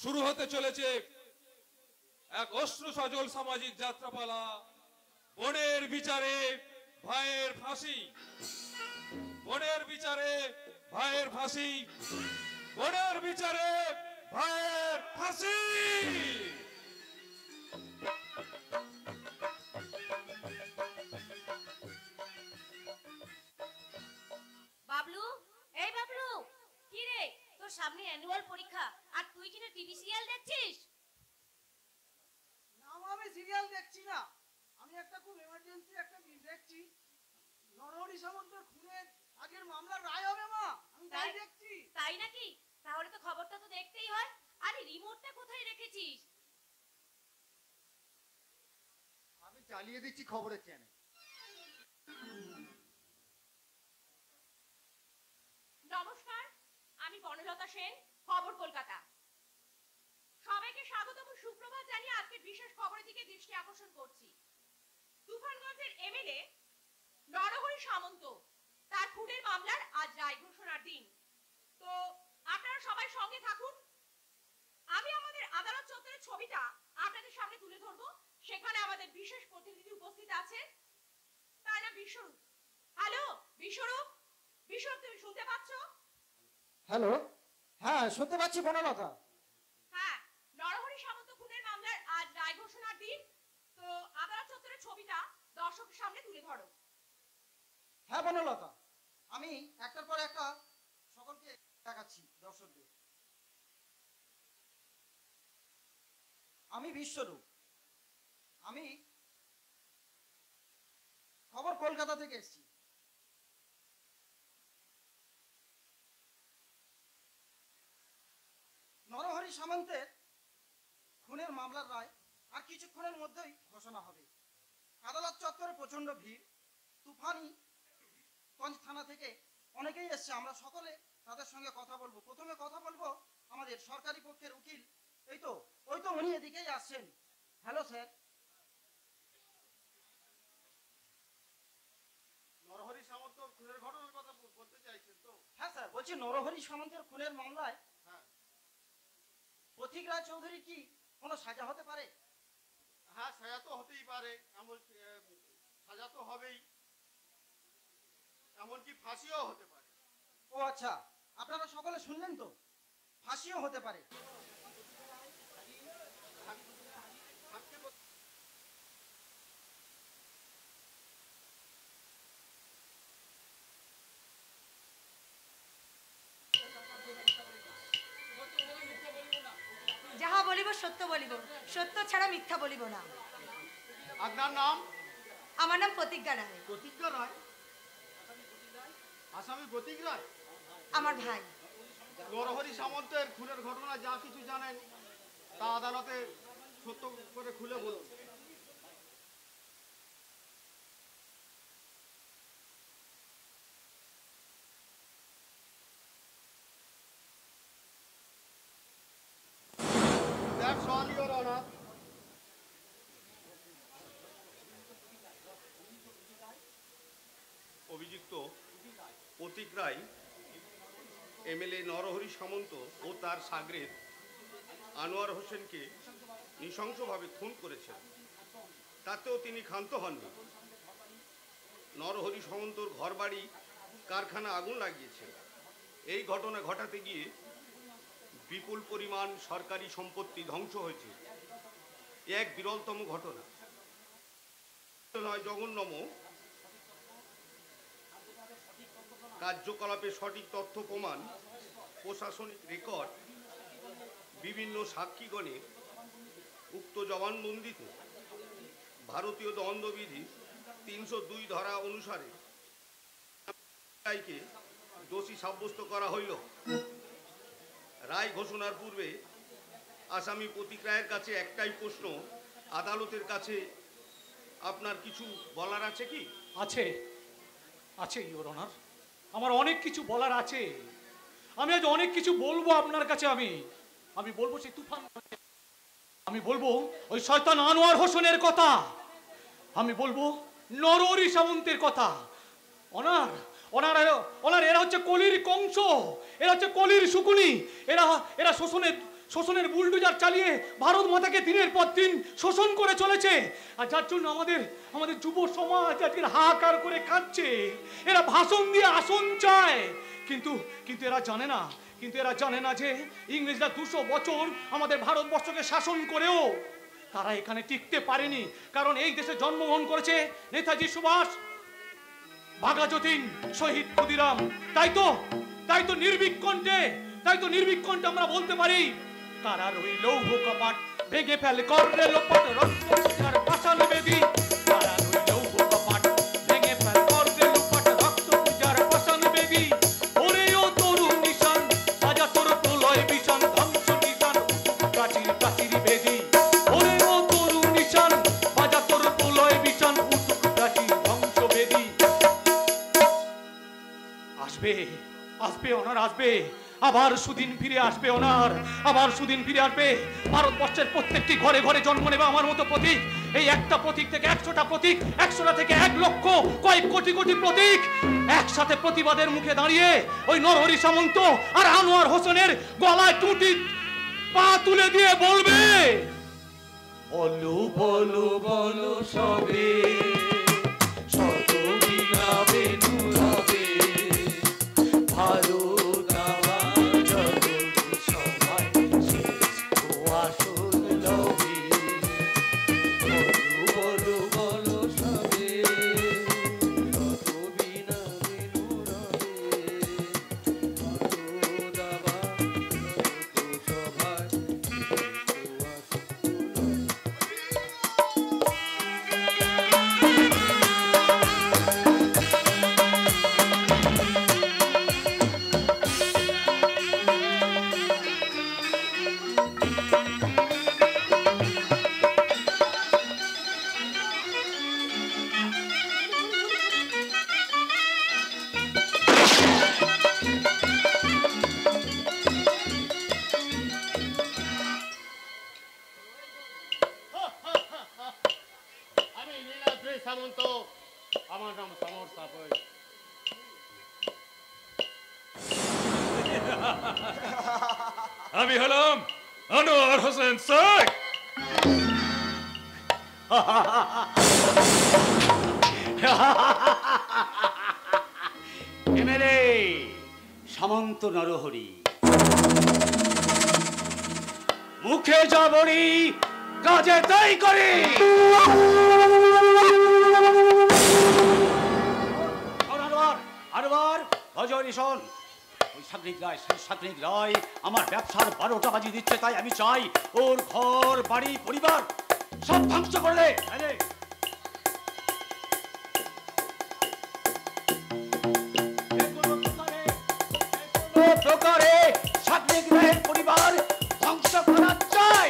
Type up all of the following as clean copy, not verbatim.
শুরু হতে চলেছে এক অশ্রু সজল সামাজিক যাত্রাপালা, বোনের বিচারে ভাইয়ের ফাঁসি। বোনের বিচারে ভাইয়ের ফাঁসি, বোনের বিচারে ভাইয়ের ফাঁসি। বাবলু, এই বাবলু, কি রে, তোর সামনে অ্যানুয়াল পরীক্ষা আর তুই কিনা টিভি সিরিয়াল দেখছিস? না মা, আমি সিরিয়াল দেখছি না। আমি একটা খুব এমার্জেন্সি একটা দেখছি। নরহরি সামন্তের খুনের আগের মামলার রায় হবে মা, আমি তাই দেখছি। তাই নাকি? তাহলে তো খবরটা তো দেখতেই হয়। আরে রিমোটটা কোথায় রেখেছিস? আমি চালিয়ে দিচ্ছি খবরের চ্যানেল। নমস্কার, আমি বনলতা সেন, খবর কলকাতা। সবাইকে স্বাগত ও সুপ্রভাত জানিয়ে আজকে বিশেষ খবরের দিকে দৃষ্টি আকর্ষণ করছি। তুফানগঞ্জের এমএলএ নরহরি সামন্ত, তার খুনের মামলার আজ রায় ঘোষণার দিন। তো আপনারা সবাই সঙ্গে থাকুন। আমি আমাদের আদালত চত্বরের ছবিটা আপনাদের সামনে তুলে ধরবো। সেখানে আমাদের বিশেষ প্রতিনিধি উপস্থিত আছেন, তার নাম বিশ্বরূপ। হ্যালো বিশ্বরূপ, বিশ্বরূপ তুমি শুনতে পাচ্ছ? হ্যালো, হ্যাঁ শুনতে পাচ্ছি বনলতা। হ্যাঁ, নরহরি সামন্ত খুনের মামলার আজ রায় ঘোষণার দিন। তো আদালত চত্বরের ছবিটা দর্শকের সামনে তুলে ধরো। হ্যাঁ বনলতা, আমি একটার পর একটা সকলকে দেখাচ্ছি দর্শকদের। আমি বিশ্বরূপ, আমি খবর কলকাতা থেকে এসেছি। নরহরি সামন্তের খুনের মামলার রায় আর কিছুক্ষণের মধ্যেই ঘোষণা হবে। আদালত চত্বরে প্রচন্ড ভিড়। তুফানগঞ্জ থানা থেকে অনেকেই এসছে, আমরা সকলে তাদের সঙ্গে কথা বলবো। প্রথমে কথা বলবো আমাদের সরকারি পক্ষের উকিল, ওই তো উনি এদিকেই আসছেন। Hello sir. নরহরি সামন্ত খুনের ঘটনার কথা বলতে চাইছেন তো? হ্যাঁ স্যার, বলছি নরহরি সামন্তের খুনের মামলায় হ্যাঁ পথিক রায় চৌধুরী কি কোনো সাজা হতে পারে? হ্যাঁ, সাজা তো হতেই পারে, এমন সাজা তো হবেই, এমনকি ফাঁসিও হতে পারে। ও আচ্ছা, আপনারা সকলে শুনলেন তো, ফাঁসিও হতে পারে। যাহা বলিব সত্য বলিব, সত্য ছাড়া মিথ্যা বলিব না। আপনার নাম? আমার নাম প্রতিজ্ঞা রায়। প্রতিজ্ঞা রায়? আসামি প্রতীক রায় আমার ভাই। নরহরি সামন্তের খুনের ঘটনা যা কিছু জানেন তা আদালতে সত্য করে খুলে বলুন। That's all, Your Honor. অভিযুক্ত প্রতীক রায় এমএলএ নরহরি সামন্ত ও তার সাগরেদ আনোয়ার হোসেনকে নৃশংসভাবে খুন করেছেন, তাতেও তিনি ক্ষান্ত হননি। নরহরি সামন্তর ঘরবাড়ি কারখানা আগুন লাগিয়েছেন। এই ঘটনা ঘটাতে গিয়ে বিপুল পরিমাণ সরকারি সম্পত্তি ধ্বংস হয়েছে। এক বিরলতম ঘটনা নয়, জঘন্যতম। কার্যকলাপে সঠিক তথ্য প্রমাণ, প্রশাসনিক রেকর্ড, বিভিন্ন সাক্ষীগণের উক্ত জবানবন্দিতে ভারতীয় দণ্ডবিধি ৩০২ ধারা অনুসারে রায়কে দোষী সাব্যস্ত করা হইল। রায় ঘোষণার পূর্বে আসামি প্রতীক রায়ের কাছে একটাই প্রশ্ন, আদালতের কাছে আপনার কিছু বলার আছে কি? আছে, আছে ইওর অনার, আমার অনেক কিছু বলার আছে। আমি আজ অনেক কিছু বলবো আপনার কাছে। আমি বলবো সেই তুফান, আমি বলবো ওই শয়তান আনোয়ার হোসেনের কথা, আমি বলবো নরহরি সামন্তের কথা। অনার ওনার এরা হচ্ছে কলির কংস, এরা হচ্ছে কলির শুকুনি, এরা শোষণের শোষণের বুলডোজার চালিয়ে ভারত মাতাকে দিনের পর দিন শোষণ করে চলেছে। আর যার জন্য আমাদের যুব সমাজ আজকে হাহাকার করে কাঁদছে। এরা ভাষণ দিয়ে আসন চায়, কিন্তু এরা জানে না যে ইংরেজরা 200 বছর আমাদের ভারতবর্ষকে শাসন করেও তারা এখানে টিকতে পারেনি। কারণ এই দেশে জন্মগ্রহণ করেছে নেতাজি সুভাষ, ভাগা যতীন, শহীদ ক্ষুদিরাম। তাই তো নির্ভীক কণ্ঠে আমরা বলতে পারি, কারার ওই লৌহ কপাট ভেঙে ফেলে করলে লোপাট, রক্তপূজার পাষাণ বেদী। কারার ওই লৌহ কপাট ভেঙে ফেলে করলে লোপাট, রক্তপূজার পাষাণ বেদী। ওরে ও তরুণ নিশান, সাজা তোর প্রলয় বিশান, ধ্বংস নিশান প্রাচীর প্রাচীর বেদী। ওরে ও তরুণ নিশান, সাজা তোর প্রলয় বিশান, উঠুক প্রাচীর ধ্বংস বেদী। আসবে ওনার, আসবে আবার সুদিন ফিরে আসবে ওনার, আবার সুদিন ফিরে আসবে। ভারতবর্ষের প্রত্যেকটি ঘরে ঘরে জন্ম নেবে আমার মতো প্রতীক। এই একটা প্রতীক থেকে 100টা প্রতীক, 100টা থেকে 1 লক্ষ, কয়েক কোটি কোটি প্রতীক একসাথে প্রতিবাদের মুখে দাঁড়িয়ে ওই নরহরি সামন্ত আর আনোয়ার হোসেনের গলায় টুটি পা তুলে দিয়ে বলবে, বলো বলো বলো সবে, শত বিনাবে নুরাবে, ভারত আমার জগৎ সবাই শ্রেষ্ঠ আসল লবে। বলো বলো বলো সবে, শত বিনাবে নুরাবে, ভারত আমার জগৎ সবাই শ্রেষ্ঠ আসল লবে। আমি নীলাদ্রি সামন্ত, আমার নাম সমর সাপই। আমি হলাম আনোয়ার হোসেন শেখ। এমএলএ সামন্ত নরহরি, মুখে যা বলি কাজে তাই করি। আনোয়ার হজরি শোন, ওই সাগ্নিক রায় আমার ব্যবসার 12টা বাজি দিচ্ছে, তাই আমি চাই ওর ঘর বাড়ি পরিবার সব ধ্বংস করলে। প্রকারে সাগ্নিক রায়ের পরিবার ধ্বংস করা চাই।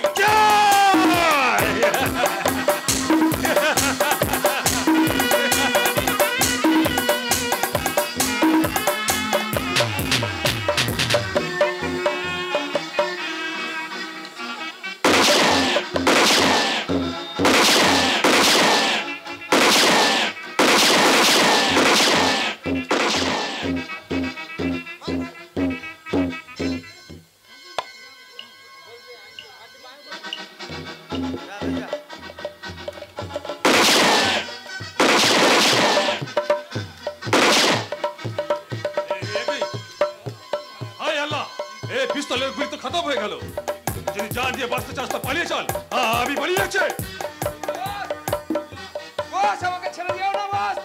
পিস্তলের গুলি তো খতম হয়ে গেল। যদি জান দিয়ে বাঁচতে চাস তো পালিয়ে চল। আমি পালিয়ে যাচ্ছি। বস, আমাকে ছেড়ে দিও না বস।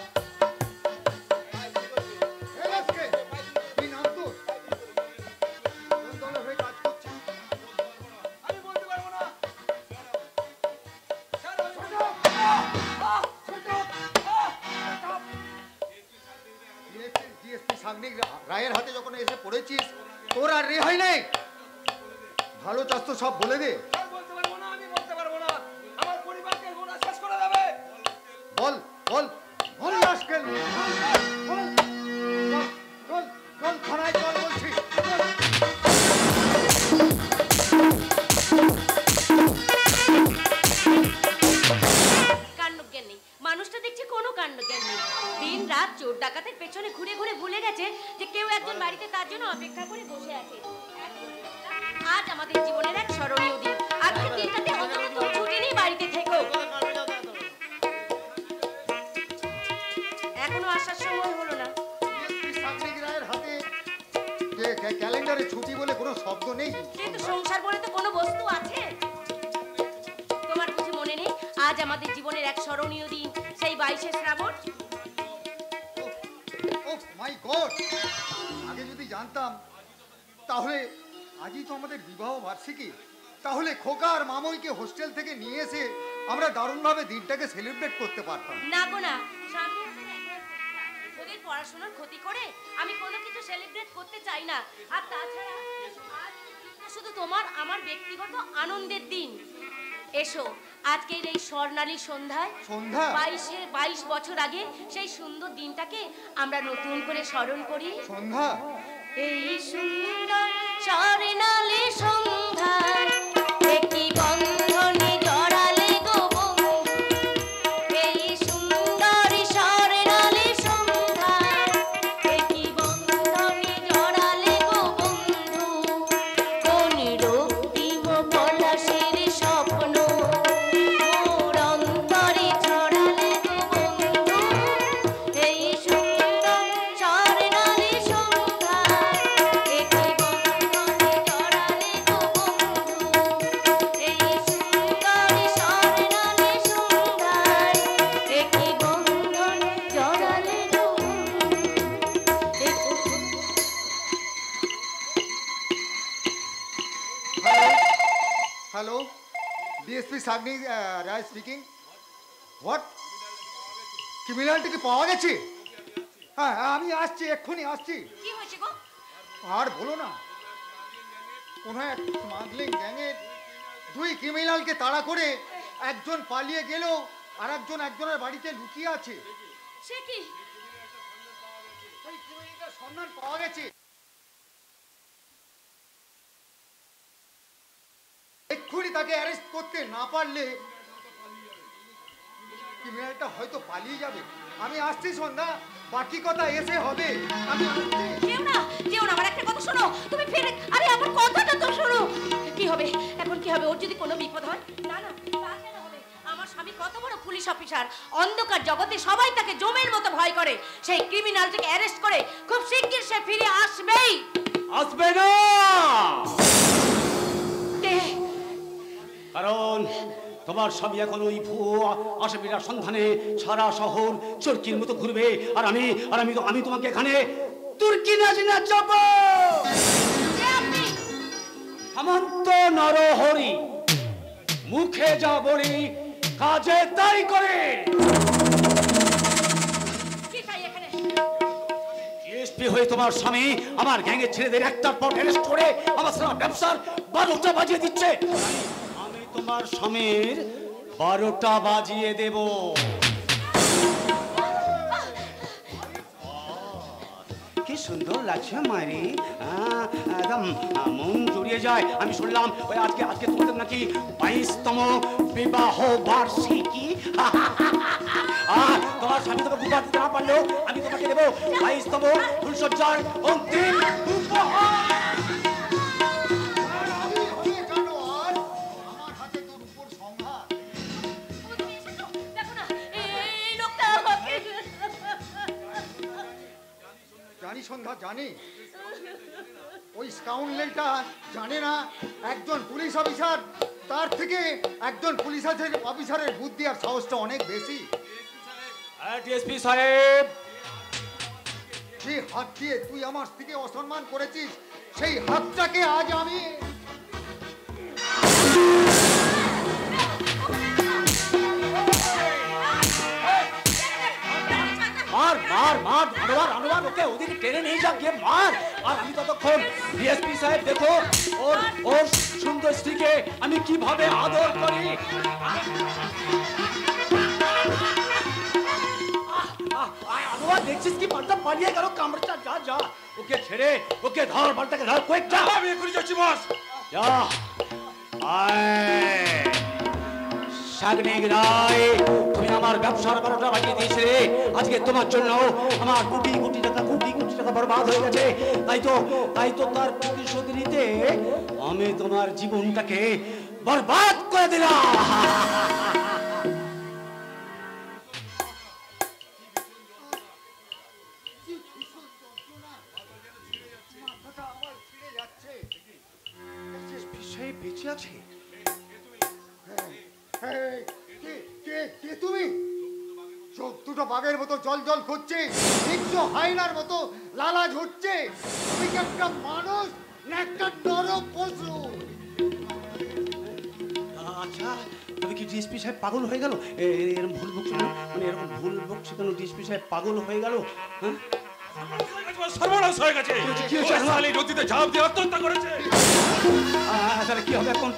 আমি বলতে পারবো না। ডিএসপি সাগ্নিক রায়ের হাতে যখন এসে পড়েছিস, তোর আর রেহাই নেই। ভালো চাস তো সব বলে দে। বলতে পারবো না, আমি বলতে পারবো না। আমার পরিবারকে গোড়া শেষ করে দেবে। বল বল বল রাস্কেল, বল চল চল থানায় চল বলছি। কাণ্ডজ্ঞান নেই, মানুষটা দেখছে কোনো কাণ্ডজ্ঞান নেই। দিন রাত চোর ডাকাতের পেছনে ঘুরে ঘুরে ভুলে গেছে যে কেউ একজন বাড়িতে তার জন্য অপেক্ষা করে বসে আছে। আজ আমাদের জীবনের এক স্মরণীয় দিন। আজকের দিনটাতে অন্তত ছুটি নিয়ে বাড়িতে থেকো। এখনো আসার সময় হলো না। সাংবাদিক রায়ের হাতে যে ক্যালেন্ডারে ছুটি বলে কোনো শব্দ নেই, কিন্তু সংসার বলে তো কোনো বস্তু আছে। তোমার কিছু মনে নেই আজ আমাদের জীবনের এক স্মরণীয় দিন, সেই 22শে শ্রাবণ। ওহ মাই গড, আগে যদি জানতাম তাহলে আজই তো আমাদের বিবাহ বার্ষিকী। তাহলে খোকা আর মামইকে হোস্টেল থেকে নিয়ে এসে আমরা দারুণভাবে দিনটাকে সেলিব্রেট করতে পারতাম। না গো না, সামনে ওদের পড়াশোনার ক্ষতি করে আমি কোনো কিছু সেলিব্রেট করতে চাই না। আর তাছাড়া আজ শুধু তোমার আমার ব্যক্তিগত আনন্দের দিন। এসো আজকের এই স্বর্ণালী সন্ধ্যায় 22 বছর আগে সেই সুন্দর দিনটাকে আমরা নতুন করে স্মরণ করি। সন্ধ্যা, এই সুন্দর স্বর্ণালী সন্ধ্যায় একটি বন্ধনে জড়ালে গো বন্ধু। এই সুন্দর স্বর্ণালী সন্ধ্যায় একটি বন্ধনে জড়ালে গো বন্ধু। কোন রক্তিম পলাশের স্বপ্ন মোর অন্তরে ছড়ালে গো বন্ধু। এই সুন্দর স্বর্ণালী সন্ধ্যায় একটি বন্ধনে জড়ালে গো বন্ধু। এই সুন্দর স্বর্ণালী সন্ধ্যায় একটি বন্ধনে জড়ালে গো hello, DSP Sagni Roy speaking. What, ক্রিমিনালটাকে পাওয়া গেছে? হ্যাঁ আমি আসছি, এক্ষুনি আসছি। কি হয়েছে গো? আর বলো না, কোনো এক স্মাগলিং গ্যাংয়ের 2 ক্রিমিনালকে তাড়া করে একজন পালিয়ে গেল, আর একজনের বাড়িতে লুকিয়ে আছে। সে কি? ওই ক্রিমিনালটার সন্ধান পাওয়া গেছে। এক্ষুনি তাকে অ্যারেস্ট করতে না পারলে ক্রিমিনালটা হয়তো পালিয়ে যাবে। আমি আসছি সন্ধ্যা, বাকি কথা এসে হবে। আমি আসছি। যেও না, আমার একটা কথা শোনো। তুমি ফিরে, আরে আমার কথাটা তো শোনো। কি হবে এখন, কি হবে? ওর যদি কোনো বিপদ হয়? না না, তা কেন হবে? আমার স্বামী কত বড় পুলিশ অফিসার, অন্ধকার জগতে সবাই তাকে জমের মতো ভয় করে। সেই ক্রিমিনালটাকে অ্যারেস্ট করে খুব শিগগির সে ফিরে আসবেই। আসবে না, কে? কারণ তোমার স্বামী এখন ওই ভুয়ো আসামিটার সন্ধানে সারা শহর চরকির মতো ঘুরবে, আর আমি তোমাকে এখানে তুর্কি নাচিনা চাপ। সামন্ত নরহরি, মুখে যা বলি কাজে তাই করে। কি চাই এখানে? ডিএসপি হয়ে তোমার স্বামী আমার গ্যাংয়ের ছেলেদের একটার পর অ্যারেস্ট করে আমার সারা ব্যবসার 12টা বাজিয়ে দিচ্ছে। আমি তোমার স্বামীর 12টা বাজিয়ে দেব। কি সুন্দর লাগছে মায়েরি, একদম মন জড়িয়ে যায়। আমি শুনলাম ওই আজকে তোমাদের নাকি 22তম বিবাহ বার্ষিকী। তোমার স্বামী তোকে বুঝা দিতে না পারলেও আমি তোমাকে দেবো 22তম ফুলসজ্জার অন্তিম উপহার। জানি সন্ধ্যা, জানি ওই স্কাউন্ডলেলটা জানে না একজন পুলিশ অফিসার, তার থেকে একজন পুলিশ অফিসারের বুদ্ধি আর সাহসটা অনেক বেশি। ডিএসপি সাহেব, যে হাত দিয়ে তুই আমার স্ত্রীকে অসম্মান করেছিস, সেই হাতটাকে আজ আমি মার মার মার, আনোয়ার ওকে ওদিকে টেনে নিয়ে যা, গিয়ে মার। আর আমি ততক্ষণ ডিএসপি সাহেব দেখো ওর সুন্দর স্ত্রীকে আমি কিভাবে আদর করি। আনোয়ার দেখছিস কি পাল্টা পালিয়ে গেল, কামড়টা যা যা, ওকে ছেড়ে ওকে ধর, পাল্টাকে ধর, কয়েক যা। আমি এখনই যাচ্ছি বস। যা সাগনিক রায়, তুমি আমার ব্যবসার 12টা বাজিয়ে দিয়েছিলে। আজকে তোমার জন্য আমার কোটি কোটি টাকা বরবাদ হয়ে গেছে। তাই তো তার প্রতিশোধ নিতে আমি তোমার জীবনটাকে বরবাদ করে দিলাম। বেঁচে আছে? তুমি চোখ দুটো বাঘের মতো জল জল করছে, হিংস্র হায়নার মতো লালা ঝরছে। তুমি কি একটা মানুষ না একটা নরক পশু? আচ্ছা, তবে কি ডিএসপি সাহেব পাগল হয়ে গেল? এরকম ভুল বকছে কেন? মানে এরকম ভুল বকছে কেন? ডিএসপি সাহেব পাগল হয়ে গেল? হ্যাঁ, সর্বনাশ হয়ে গেছে। কি হয়েছে? নদীতে ঝাঁপ দিয়ে আত্মহত্যা করেছে। তাহলে কি হবে এখন?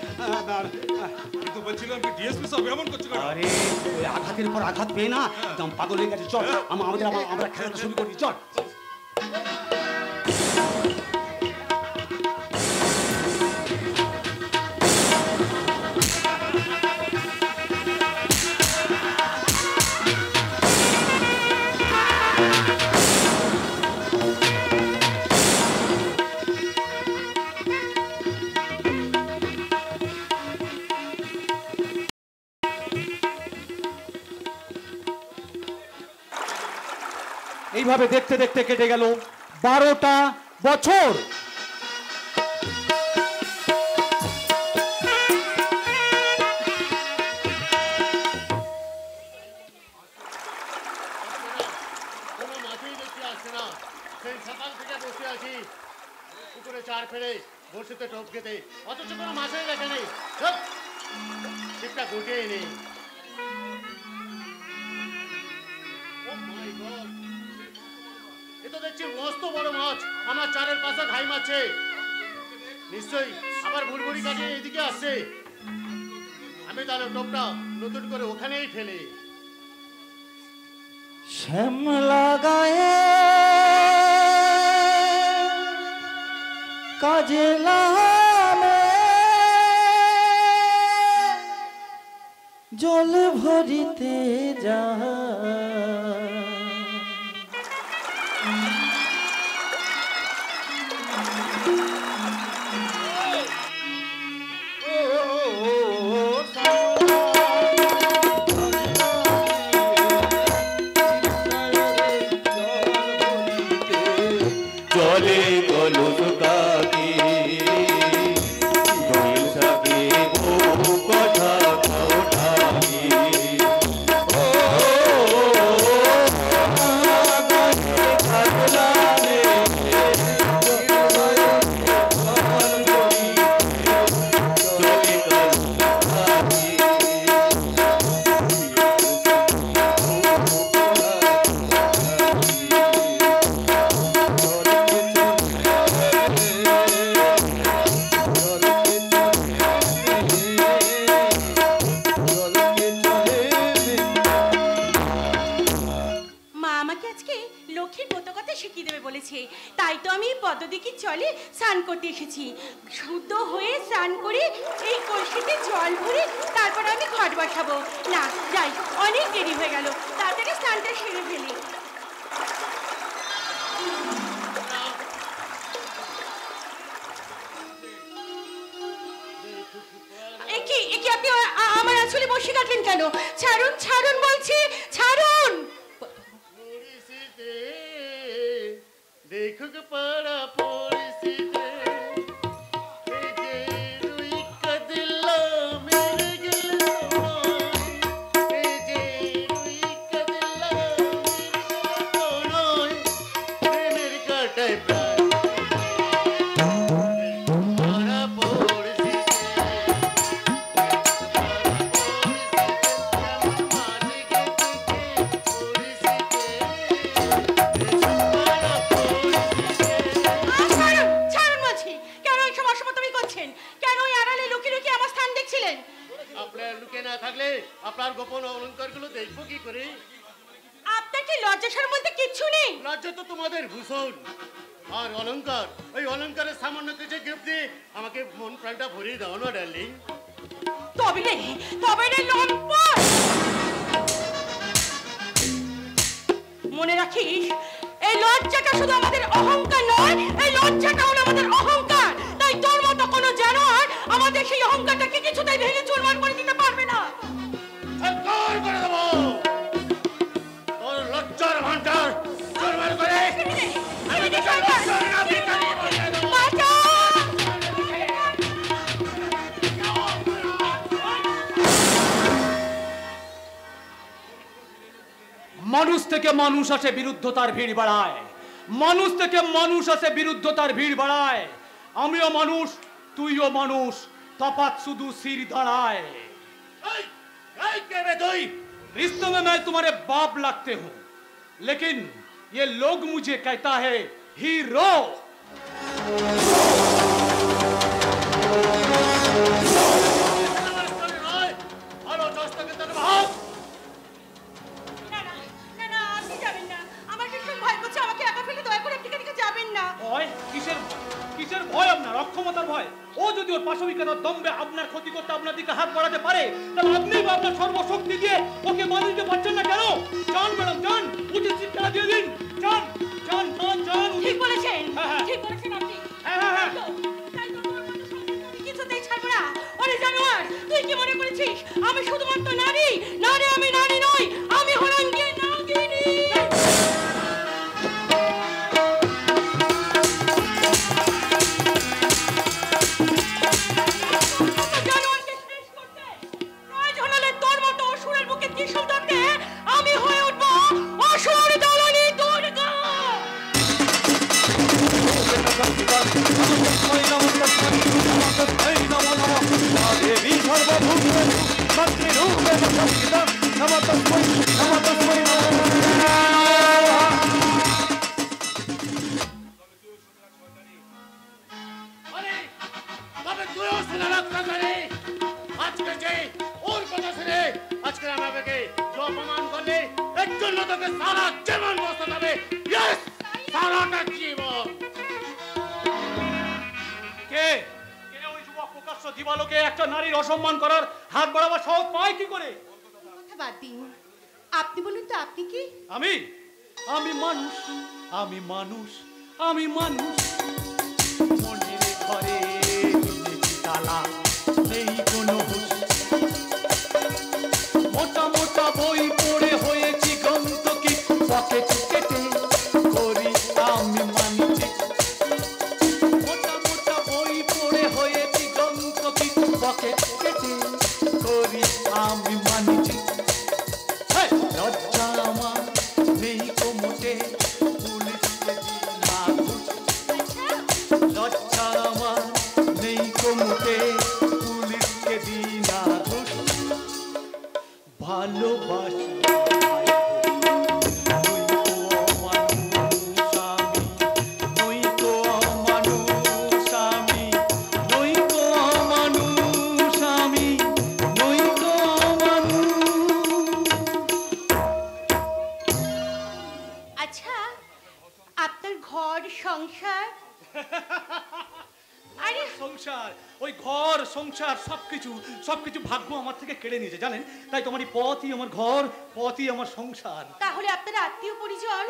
কিন্তু বলছিলাম কি ডিএসপি সাহেব এমন করছে কেন? আরে ওই আঘাতের পর আঘাত পেয়ে না একদম পাগল হয়ে গেছে। চল আমরা খেলাটা শুরু করি, চল। এইভাবে দেখতে দেখতে কেটে গেল 12টা বছর। কোনো মাছই দেখতে আসছে না। সেই সকাল থেকে বসে আছি পুকুরে চার ফেলে বড়শিতে টোপ খেতে, অথচ কোনো মাছই দেখা নেই। ঠিকটা গুটিয়েই নেই। এ তো দেখছি মস্ত বড় মাছ আমার চারের পাশে ঘাই মারছে। নিশ্চয়ই আবার বুড়বুড়ি কাটিয়ে এদিকে আসছে। আমি তাহলে টোপটা নতুন করে ওখানেই ফেলি। শ্যামলা গায়ে কাজে লামে জল ভরিতে যা তাই তো আমি পদ্মদিকে চলে স্নান করতে এসেছি। শুদ্ধ হয়ে স্নান করে এই কলসিতে জল ভরে তারপর আমি ঘট বসাবো। না যাই, অনেক দেরি হয়ে গেল, তাড়াতাড়ি স্নানটা সেরে ফেলি। একি আপনি আমার আসলে বসে কাটলেন কেন? ছাড়ুন ছাড়ুন বলছি, ছাড়ুন। দেখুক পাড়া পরিস্থিতি আপনার গোপন অলংকারগুলো দেখবো কি করে? আপনার কি লজ্জার মধ্যে কিচ্ছু নেই? লজ্জা তো তোমাদের ভূষণ, আর অলংকার, ওই অলংকারের সামান্য কিছু গিফট দিয়ে আমাকে মন প্রাণটা ভরিয়ে দাও না ডার্লিং। তবে রে লম্পট, মনে রাখিস এই লজ্জাটা শুধু আমাদের অহংকার নয়, এই লজ্জাটা হলো আমাদের অহংকার। তাই তোর মতো কোনো জানোয়ার আমাদের সেই অহংকারটাকে কিছুতেই ভেঙে চুরমার করে দিতে পারবে না। করে দেবো তোর লজ্জার ভান্ডার চুরমার করে। মানুষ থেকে মানুষ আসে বিরুদ্ধতার ভিড় বাড়ায়, মানুষ থেকে মানুষ আসে বিরুদ্ধতার ভিড় বাড়ায়। আমিও মানুষ, তুইও মানুষ, তফাৎ শুধু सिर দাঁড়ায়। रिश्तों में मैं तुम्हारे बाप लगते हूँ, लेकिन ये लोग मुझे कहता है हीरो। কিসের ভয় আপনার? অক্ষমতার ভয়? ও যদি ওর পাশবিকতার দম্ভে আপনার ক্ষতি করতে আপনার দিকে হাত বাড়াতে পারে, তাহলে আপনি বা আপনার সর্বশক্তি দিয়ে ওকে বাধা দিতে পারছেন না কেন? যান ম্যাডাম, যান, উচিত শিক্ষা দিয়ে দিন। যান যান যান যান। ঠিক বলেছেন, ঠিক বলেছেন আপনি। কিছুতেই ছাড়বো না। ওরে জানোয়ার, তুই কি মনে করেছিস আমি শুধুমাত্র নারী? নারী আমি নারী নই, আমি হলাম গিয়ে নাগিনী। দিবালোকে একটা নারীর অসম্মান করার হাত বাড়াবার সাহস পায় কি করে? কথা বাদ দিন, আপনি বলুন তো আপনি কি? আমি মানুষ, আমি মানুষ, আমি মানুষ। মনের ঘরে তালা নেই কোনো হুঁশ। মোটা মোটা বই পড়ে হয়েছি গন্তকি, পকেট কেটে করি আমি মানছি। মোটা মোটা বই পড়ে হয়েছি গন্তকি, পকেট কেটে করি আমি মানছি। লজ্জা আমার নেই কোমোটে, পুলিশকে দিই না ঘুষ। লজ্জা আমার নেই কোমোটে, পুলিশকে দিই না ঘুষ। ভালোবাসি সংসার সবকিছু ভাগ্য আমার থেকে কেড়ে নিয়েছে জানেন। তাই তোমার এই পথই আমার ঘর, পথই আমার সংসার। তাহলে আপনার আত্মীয় পরিজন?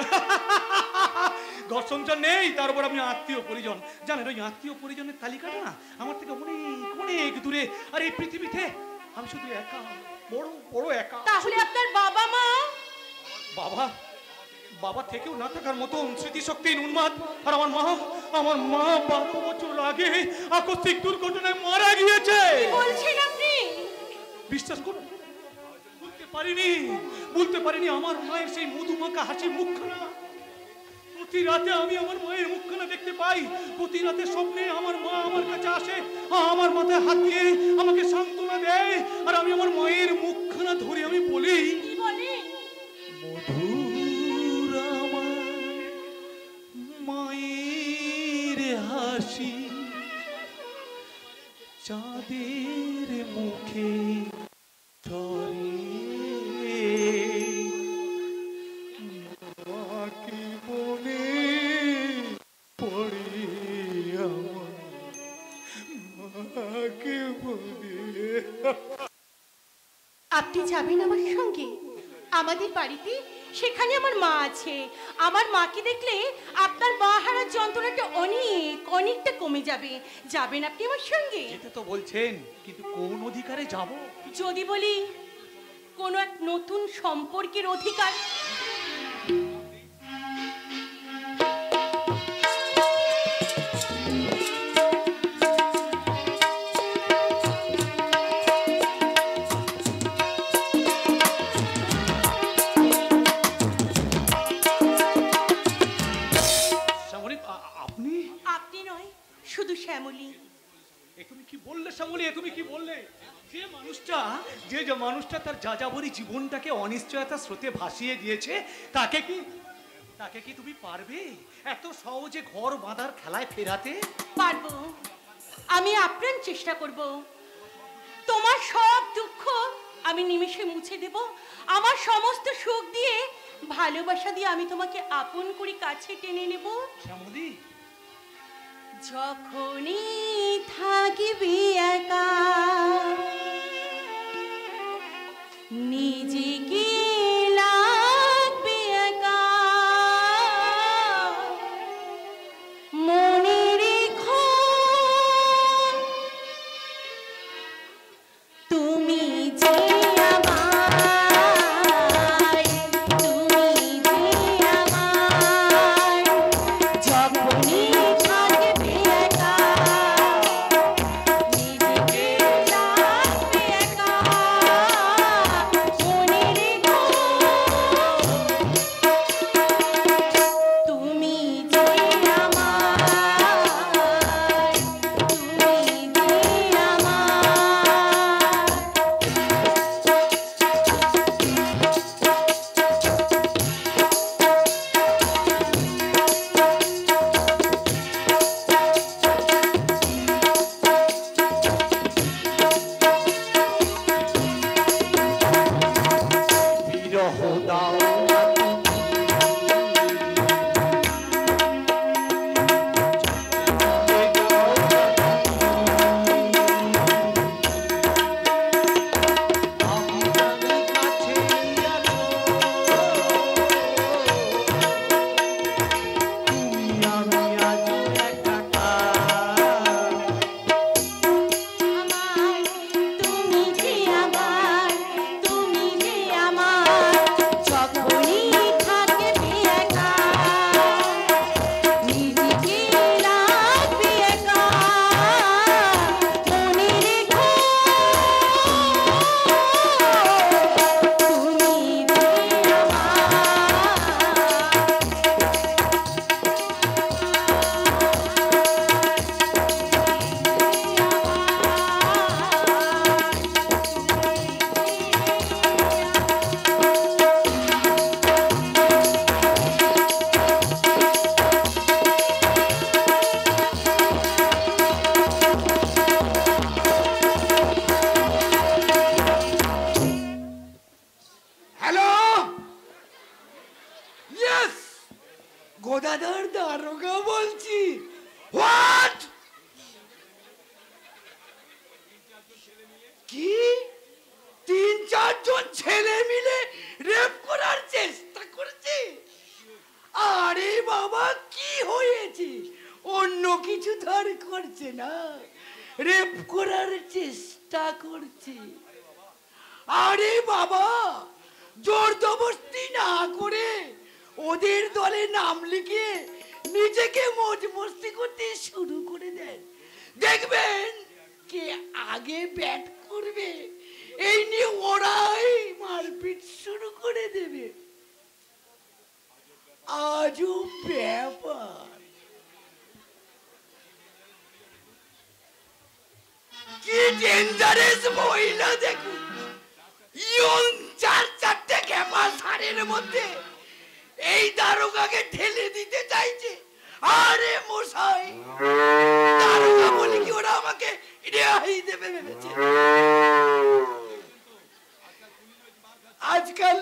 ঘর সংসার নেই, তার উপর আপনি আত্মীয় পরিজন। জানেন ওই আত্মীয় পরিজনের তালিকাটা না আমার থেকে অনেক অনেক দূরে। আর এই পৃথিবীতে আমি শুধু একা, বড় বড় একা। তাহলে আপনার বাবা মা? বাবা থেকেও না থাকার মতো স্মৃতিশক্তি উন্মাদ। আর আমার মা 12 বছর আগে আকস্মিক দুর্ঘটনায় মারা গিয়েছে। কি বলছেন আপনি? বিশ্বাস করুন, বলতে পারিনি আমার মায়ের সেই মধুমাখা হাসি মুখখানা। প্রতি রাতে আমি আমার মায়ের মুখখানা দেখতে পাই। প্রতি রাতে স্বপ্নে আমার মা আমার কাছে আসে, আমার মাথায় হাত দিয়ে আমাকে সান্ত্বনা দেয়। আর আমি আমার মায়ের মুখখানা ধরে আমি বলি, মধুর আমার মায়ের হাসি, চাঁদের মুখে ধরে মাকে মনে পড়ে আমার মাকে মনে। আপনি যাবেন আমার সঙ্গে আমাদের বাড়িতে সেখানে আমার মা আছে। আমার মাকে দেখলে আপনার মা হারার যন্ত্রণাটা অনেকটা কমে যাবে। যাবেন আপনি আমার সঙ্গে? যেতে তো বলছেন, কিন্তু কোন অধিকারে যাব? যদি বলি কোনো এক নতুন সম্পর্কের অধিকার। আপনি নয়, শুধু শ্যামলী। তুমি কি বললে শ্যামলী? তুমি কি বললে? যে মানুষটা তার যাযাবরী জীবনটাকে অনিশ্চয়তার স্রোতে ভাসিয়ে দিয়েছে, তাকে কি তুমি পারবে এত সহজে ঘর বাঁধার খেলায় ফেরাতে? পারবো, আমি আপ্রাণ চেষ্টা করব। তোমার সব দুঃখ আমি নিমেষে মুছে দেব। আমার সমস্ত সুখ দিয়ে, ভালোবাসা দিয়ে আমি তোমাকে আপন করে কাছে টেনে নেব। শ্যামলী, যখনই থাকবি একা, নিজেকে লাগবে একা, মনে রেখো তুমি যে আমার, তুমি যে আমার, যখনই থাকবে একা, নিজেকে লাগবে একা, মনে রেখো তুমি যে আমার, তুমি যে বিরহ দাও তুমি যে আমার, তুমি যে আমার, যখনই থাকবে একা, নিজেকে লাগবে একা, মনে রেখো তুমি যে হ্যালো, ইয়েস, গোদাধর দারোগা বলছি। হোয়াট? কি 3-4 জন ছেলে মিলে রেপ করার চেষ্টা করছে? আরে বাবা, কি হয়েছে? অন্য কিছু ধর করছে না, রেপ করার চেষ্টা করছে। আরে বাবা, জোর জবরদস্তি না করে ওদের দলে নাম লিখে নিজেকে মौज মস্তি করতে শুরু করে দেন। দেখবেন কে আগে ব্যাট করবে, এই নিয়ে ওরাই মারপিট শুরু করে দেবে। আজব ব্যাপার। কি ডেঞ্জারাস মহিলা দেখুন, ইয়ং 4-4টে খেপা সারের মধ্যে এই দারোগাকে ঠেলে দিতে চাইছে। আরে মশাই, দারোগা বলে কি ওরা আমাকে রেহাই দেবে ভেবেছে? আজকাল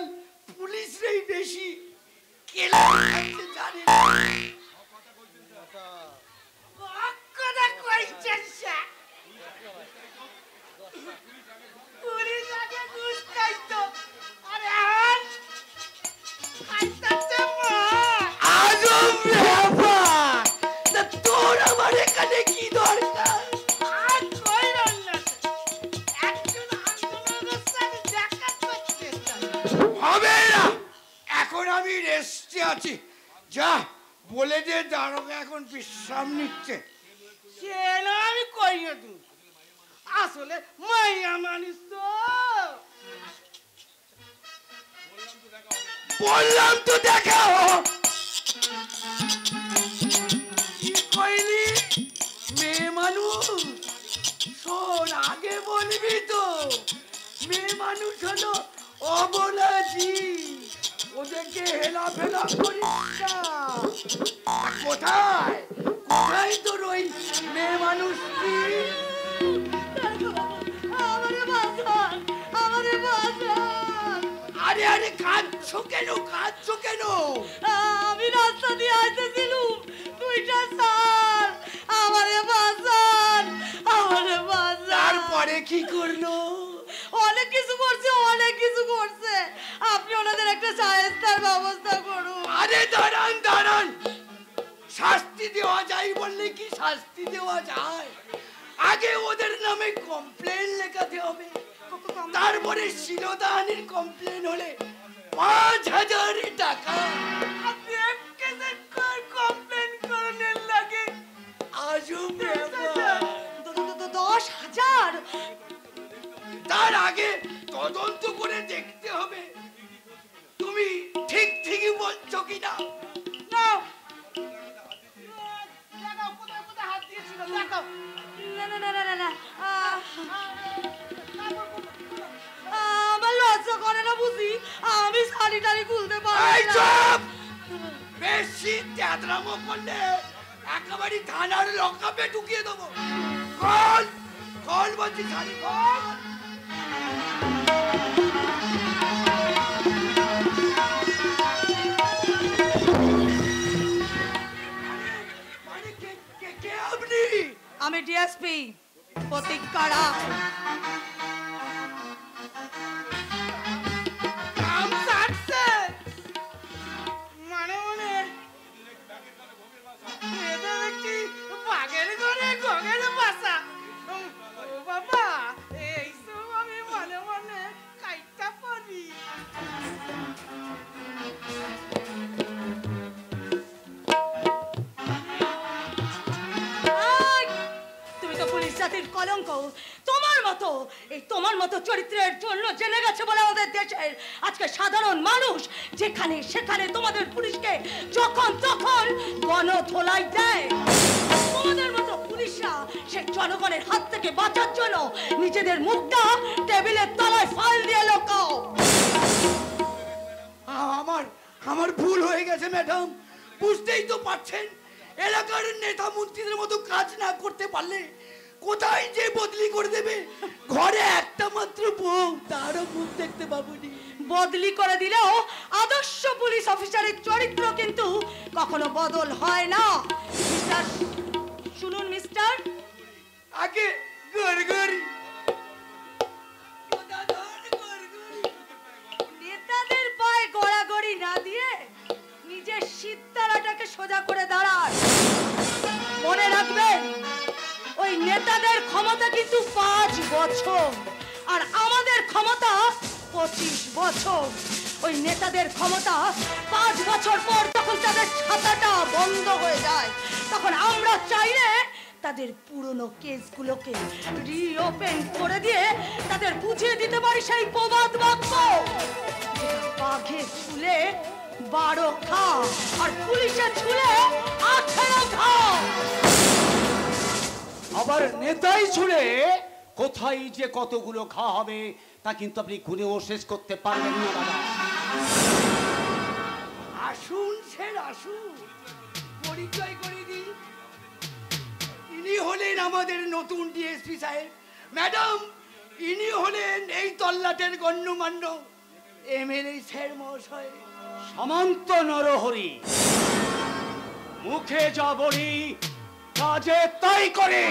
পুলিশরাই বেশি কেলা খাচ্ছে, জানেন? কথা কইছেন স্যার, পুলিশ আগে ঘুষ খাইতো, আরে তোর আমার এখানে কি দরকার? আর কইরন না, একজন আন্দোলনের সাথে দেখা করতে চাই। হবে না, এখন আমি রেস্টে আছি। যা বলে দে দারোগা এখন বিশ্রাম নিচ্ছে। সে না আমি কইয়ে দিই, আসলে মাইয়া মানুষ তো। বললাম তো দেখা হোক। কি কইলি? মেয়ে মানুষ? শোন, আগে বলবি তো। মেয়ে মানুষ হলো অবলাজি, ওদেরকে হেলাফেলা করিস না। কোথায় কোথায় তোর ওই মেয়ে মানুষটি? আরে আরে কাঁদছো কেন, কাঁদছো কেন? আমি রাস্তা দিয়ে আসতেছিলুম, দুইটা সার আমারে বাঁচান, আমারে বাঁচান। তারপরে কি করলো? অনেক কিছু করছে, অনেক কিছু করছে। আপনি ওনাদের একটা সাহায্যের ব্যবস্থা করুন। আরে দাঁড়ান দাঁড়ান, শাস্তি দেওয়া যায় বললে কি শাস্তি দেওয়া যায়? আগে ওদের নামে কমপ্লেন লেখাতে হবে, তারপরে শিলদানির কমপ্লেন হলে ৫,০০০ টাকা। কমপ্লেন করার লাগে আজব ব্যাপার। ১০,০০০? তার আগে তদন্ত করে দেখতে হবে তুমি ঠিক ঠিকই বলছো কিনা। না দেখাও, কোথায় কোথায় হাত দিয়েছিল দেখাও। না না না না না, আমার লজ্জা করে না বুঝি, আমি শাড়ি টাড়ি খুলতে পারি না। বেশি তেদরামো করলে একেবারে থানার লকআপে ঢুকিয়ে দেবো। কল কল বলছি, শাড়ি কল। আমি ডিএসপি প্রতীক্ষারা। মানে মনে এটা দেখছি বাঘের ঘরে গগের বাসা। ও বাবা, এইসব আমি মনে মনে কাইটা পড়ি। তুমি তো পুলিশ জাতির কলঙ্ক। তোমার মতো চরিত্রের জন্য জেনে গেছে বলে আমাদের দেশের আজকে সাধারণ মানুষ যেখানে সেখানে তোমাদের পুলিশকে যখন তখন গণধোলাই দেয়। তোমাদের মতো পুলিশরা সে জনগণের হাত থেকে বাঁচার জন্য নিজেদের মুখটা টেবিলের তলায় ফাইল দিয়ে লুকাও। আমার ভুল হয়ে গেছে ম্যাডাম, বুঝতেই তো পারছেন। এলাকার নেতা মন্ত্রীদের মতো কাজ না করতে পারলে কোথায় যে বদলি করে দেবে। ঘরে একটা মাত্র বউ, তারও মুখ দেখতে পাবনি। বদলি করে দিলেও আদর্শ পুলিশ অফিসারের চরিত্র কিন্তু কখনো বদল হয় না। মিস্টার শুনুন মিস্টার, আগে গড়গড়ি নেতাদের পায়ে গড়াগড়ি না দিয়ে নিজের সিতারাটাকে সোজা করে দাঁড়ান। মনে রাখবেন, ওই নেতাদের ক্ষমতা কিন্তু 5 বছর আর আমাদের ক্ষমতা 25 বছর। ওই নেতাদের ক্ষমতা 5 বছর পর যখন তাদের ছাতাটা বন্ধ হয়ে যায়, তখন আমরা চাইলে তাদের পুরনো কেসগুলোকে রিওপেন করে দিয়ে তাদের বুঝিয়ে দিতে পারি সেই প্রবাদ বাক্য, বাঘের ছুলে 12 খা আর পুলিশের ছুলে 18 খা। আবার নেতাই ছুড়ে কোথায় যে কতগুলো খাওয়া হবে তা কিন্তু আপনি গুনেও শেষ করতে পারবেন না দাদা। আসুন স্যার আসুন, পরিচয় করে দিন। ইনি হলেন আমাদের নতুন ডিএসপি সাহেব। ম্যাডাম, ইনি হলেন এই তল্লাটের গণ্যমান্য এমএলএ স্যার মহাশয়। সামন্ত নরহরি, মুখে যা বলি কাজে তাই করে।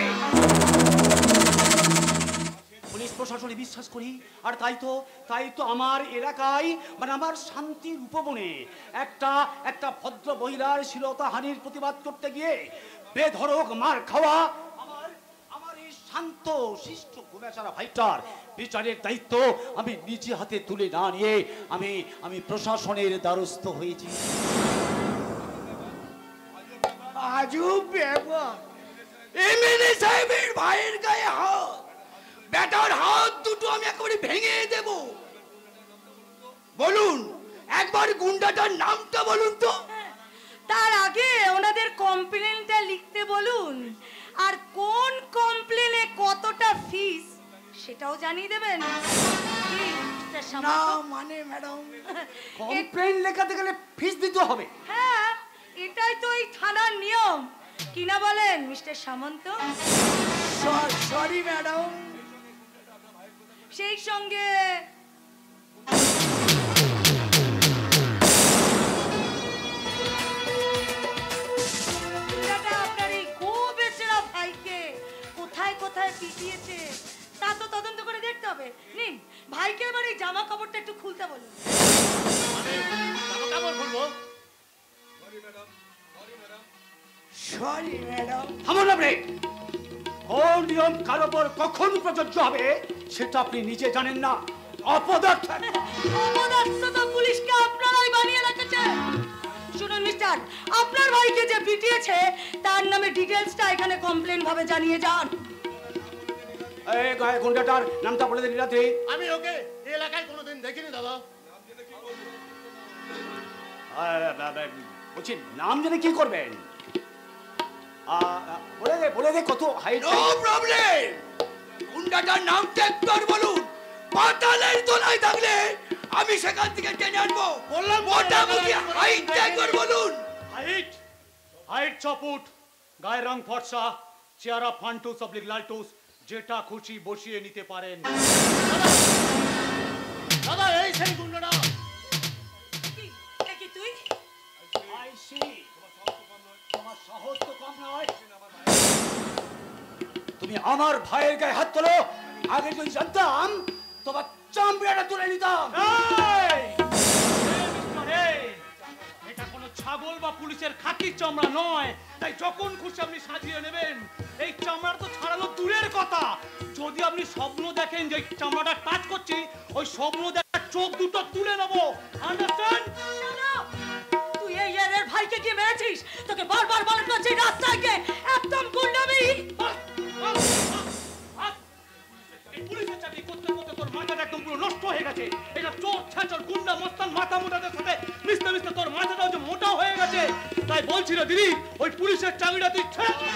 পুলিশ প্রশাসনে বিশ্বাস করি, আর তাই তো আমার এলাকায় মানে আমার শান্তির উপবনে একটা ভদ্র মহিলার শ্লীলতাহানির প্রতিবাদ করতে গিয়ে বেধড়ক মার খাওয়া আমার এই শান্ত শিষ্ট গুমেশারা ভাইটার বিচারের দায়িত্ব আমি নিজে হাতে তুলে না নিয়ে আমি প্রশাসনের দ্বারস্থ হয়েছি। আজব ব্যাপার, এমএলএ সাহেবের ভাইয়ের গায়ে হাত, বেটার হাত দুটো আমি একেবারে ভেঙে দেব। বলুন একবার গুন্ডাটার নামটা বলুন তো। তার আগে ওনাদের কমপ্লেনটা লিখতে বলুন, আর কোন কমপ্লেনে কতটা ফিস সেটাও জানিয়ে দেবেন। না মানে ম্যাডাম, কমপ্লেন লেখাতে গেলে ফিস দিতে হবে? হ্যাঁ, এটাই তো এই থানার নিয়ম, কিনা বলেন মিস্টার সামন্ত? Sorry madam. সেই সঙ্গে আপনার এই গোবেচারা ভাইকে কোথায় কোথায় পিটিয়েছে তা তো তদন্ত করে দেখতে হবে। নিন ভাইকে এবার এই জামা কাপড়টা একটু খুলতে বলুন। জামা কাপড় খুলবো? Sorry madam. থামুন আপনি। কোন নিয়ম কার উপর কখন প্রযোজ্য হবে সেটা আপনি নিজে জানেন না। অপদার্থ তো পুলিশকে আপনারাই বানিয়ে রেখেছেন। শুনুন মিস্টার, আপনার ভাইকে যে পিটিয়েছে তার নামে ডিটেইলসটা এখানে কমপ্লেন ভাবে জানিয়ে যান। এই গায়ে গুন্ডাটার নামটা বলে দিন রাত্রি। আমি ওকে এই এলাকায় কোনোদিন দেখিনি দাদা। বলছি নাম জেনে কি করবেন? বলে দে কত হাইট। নো প্রবলেম, গুন্ডাটার নামটা একবার বলুন। পাতালের তলায় থাকলে আমি সেখান থেকে টেনে আনবো। বললাম মোটামুটি হাইটটা একবার বলুন। হাইট 6 ফুট, গায়ের রং ফর্সা, চেহারা ফান্টুস অবলিক লালটুস, যেটা খুশি বসিয়ে নিতে পারেন। দাদা এই সেই গুন্ডাটা। কি তুই? আইসি তোমার সাহস তো কম নয়। তুমি আমার ভাইয়ের গায়ে হাত তোলো। আগে যদি জানতাম তোমার চামড়াটা তুলে নিতাম। এটা কোনো ছাগল বা পুলিশের খাকির চামড়া নয়, তাই যখন খুশি আপনি সাজিয়ে নেবেন। এই চামড়া তো ছাড়ানো দূরের কথা, যদি আপনি স্বপ্ন দেখেন যে চামড়াটা টাচ করছি, ওই স্বপ্ন দেখার চোখ দুটো তুলে নেবো। আন্ডারস্ট্যান্ড? তুই এই এর ভাইকে কি মেরেছিস? তোকে বারবার বলা হচ্ছে রাস্তায় কে একদম গুন্ডামি। পুলিশের চাকরি করতে করতে তোর মাথাটা একদম পুরো নষ্ট হয়ে গেছে। এটা চোর ছাচর গুন্ডা মস্তান মাথা মোটাদের সাথে মিশতে মিশতে তোর মাথাটাও যে মোটা হয়ে গেছে। তাই বলছিল দিদি, ওই পুলিশের চাকরিটা তুই ছেড়ে দে।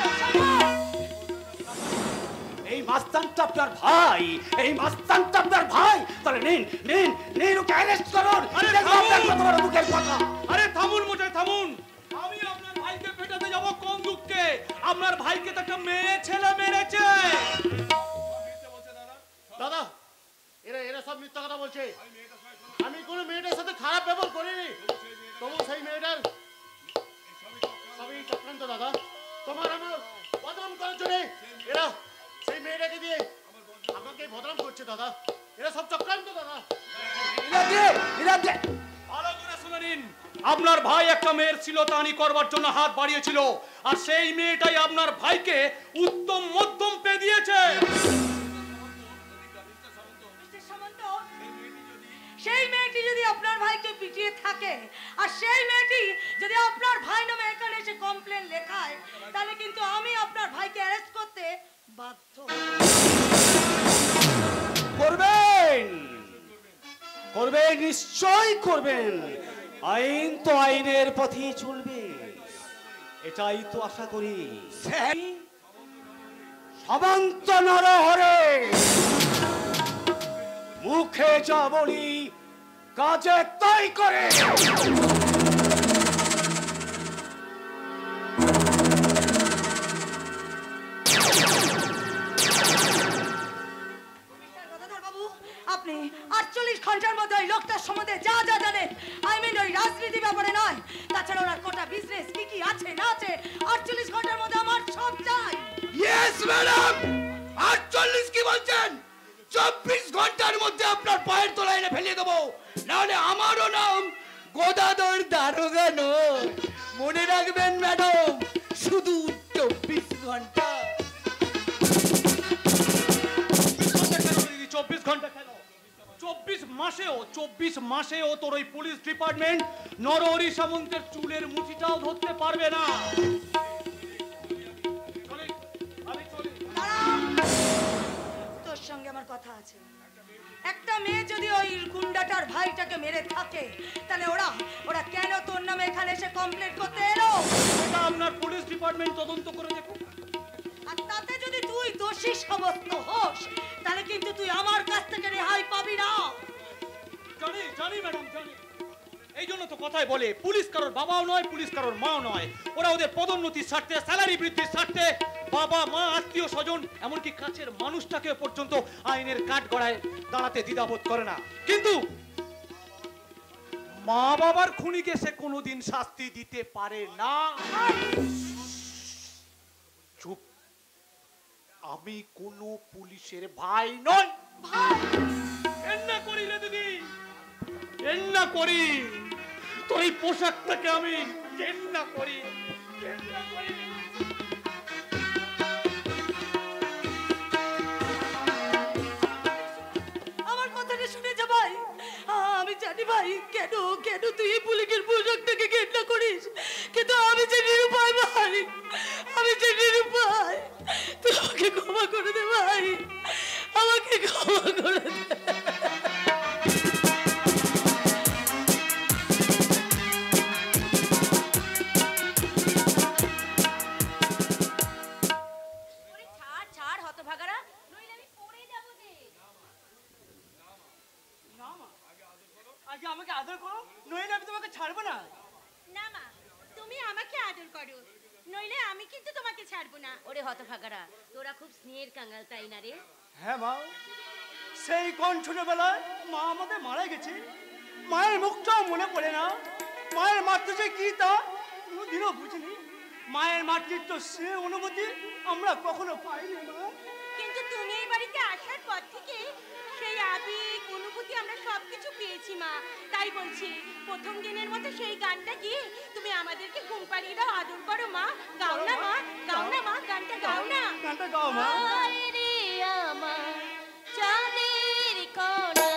এই মাস্তানটা আপনার ভাই, এই মাস্তানটা আপনার ভাই। তাহলে নিন নিন নিন ওকে অ্যারেস্ট করুন। আরে থামুন মোটাই থামুন। আমি আপনার ভাইকে পেটাতে যাব কোন দুঃখে? আপনার ভাইকে তো একটা মেয়ে ছেলে মেরেছে। দাদা এরা সব মিথ্যা কথা বলছে। আমি কোনো মেয়েটার সাথে খারাপ ব্যবহার করিনি। তবু সেই মেয়েটার সবই চক্রান্ত দাদা। তোমার আমার বদনাম করার জন্য এরা সেই মেয়েটাকে দিয়ে আমাকে বদনাম করছে দাদা। এরা সব চক্রান্ত দাদা। ভালো করে শুনে নিন, আপনার ভাই একটা মেয়ের শ্লীলতাহানি করবার জন্য হাত বাড়িয়েছিল, আর সেই মেয়েটাই আপনার ভাইকে উত্তম মধ্যম পেয়ে দিয়েছে। সেই মেয়েটি যদি আপনার ভাইকে পিটিয়ে থাকে, আর সেই মেয়েটি যদি আপনার ভাই নামে এখানে এসে কমপ্লেন লেখায়, তাহলে কিন্তু আমি আপনার ভাইকে অ্যারেস্ট করতে বাধ্য। করবেন করবেন, নিশ্চয় করবেন। আইন তো আইনের পথেই চলবে, এটাই তো আশা করি। সামন্ত নরহরে মুখে যা বলি কাজে তাই করে। আপনি 48 ঘন্টার মধ্যে ওই লোকটার সম্বন্ধে যা যা জানেন, আই মিন ওই রাজনীতি ব্যাপারে নয়, তাছাড়া ওনার কোটা বিজনেস কি কি আছে না আছে, 48 ঘন্টার মধ্যে আমার সব চাই। ইয়েস ম্যাডাম, 48 কি বলছেন? 24 ঘন্টার মধ্যে আপনার পায়ের তলায় এনে ফেলিয়ে দেবো। নাহলে আমারও নাম গোদাধর দারোগা নয়। মনে রাখবেন ম্যাডাম, শুধু উত্তম ঘন্টা। 24 ঘন্টা কেন? 24 মাসেও তোর ওই পুলিশ ডিপার্টমেন্ট নরহরি সামন্তের চুলের মুঠিটাও ধরতে পারবে না। তোর সঙ্গে আমার কথা আছে। একটা মেয়ে যদি ওই গুন্ডাটার ভাইটাকে মেরে থাকে তাহলে ওরা কেন তোর নামে এখানে এসে কমপ্লেন করতে এলো? এটা আপনার পুলিশ ডিপার্টমেন্ট তদন্ত করে দেখুন। আর তাতে যদি তুই দোষী সাব্যস্ত হোস তাহলে কিন্তু তুই আমার কাছ থেকে রেহাই পাবি না। জানি ম্যাডাম, জানি। এই জন্য তো কথায় বলে পুলিশ কারোর বাবাও নয়, পুলিশ কারোর মাও নয়। ওরা ওদের পদোন্নতির স্বার্থে, স্যালারি বৃদ্ধির স্বার্থে বাবা মা আত্মীয় স্বজন এমনকি কাছের মানুষটাকে পর্যন্ত আইনের কাঠগড়ায় দাঁড়াতে দ্বিধাবোধ করে না। কিন্তু মা বাবার খুনিকে সে কোনোদিন শাস্তি দিতে পারে না। চুপ, আমি কোনো পুলিশের ভাই নই। এন্না করি রে দিদি, এন্না করি। তোর এই পোশাকটাকে আমি ঘেন্না করি। আমার কথাটা শুনে যা ভাই। আমি জানি ভাই কেন তুই এই পুলিশের পোশাকটাকে ঘেন্না করিস, কিন্তু আমি যে নিরুপায় ভাই, আমি যে নিরুপায়। তুই আমাকে ক্ষমা করে দে ভাই, আমাকে ক্ষমা করে দে। ছাড় হতভাগারা, নইলে আমি পড়ে যাব যে। না মা, আগে আমাকে আদর করো, নইলে আমি তোমাকে ছাড়বো না। না মা, তুমি আমাকে আদর করো, নইলে আমি কিন্তু তোমাকে ছাড়বো না। ওরে হতভাগারা, তোরা খুব স্নেহের কাঙ্গাল, তাই না রে? হ্যাঁ মা, সেই কোন ছোটবেলায় মা আমাদের মারা গেছে, মায়ের মুখটাও মনে পড়ে না। মায়ের মাতৃত্ব যে কি তা কোনোদিনও বুঝিনি। মায়ের মাতৃত্ব সে অনুভূতি আমরা কখনো পাইনি মা। কিন্তু তুমি এই বাড়িতে আসার পর থেকে সেই আবেগ অনুভূতি আমরা সবকিছু পেয়েছি মা। তাই বলছি প্রথম দিনের মতো সেই গানটা গিয়ে তুমি আমাদেরকে ঘুম পাড়িয়ে দাও, আদর করো মা। গাও না মা, গাও না মা, গানটা গাও না। গানটা গাও মা। আয় রে আমার চাঁদের কোনা,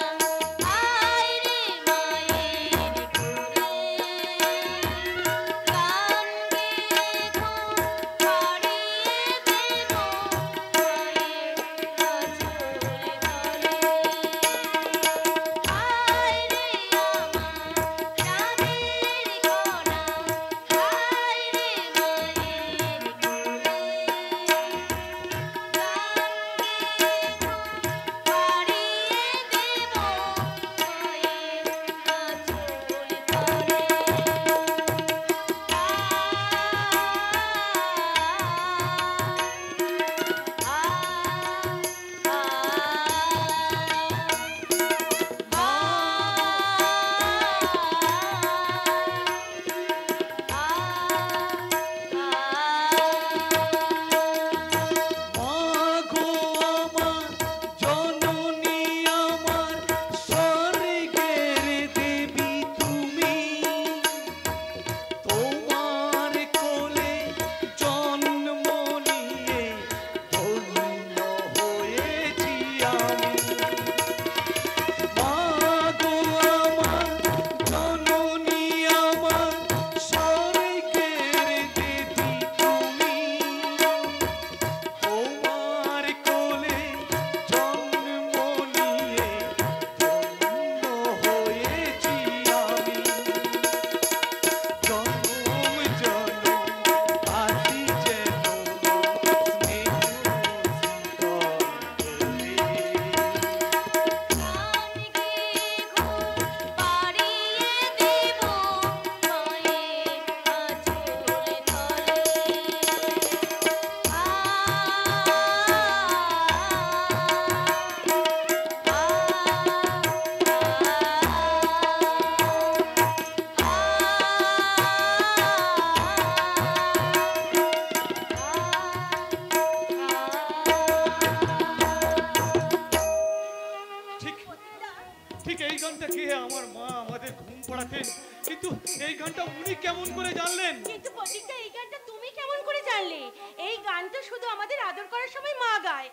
পড়াতেন, কিন্তু এই গানটা উনি কেমন করে জানলেন? কিন্তু প্রতীকটা এই গানটা তুমি কেমন করে জানলে? এই গান গানটা শুধু আমাদের আদর করার সময় মা গায়।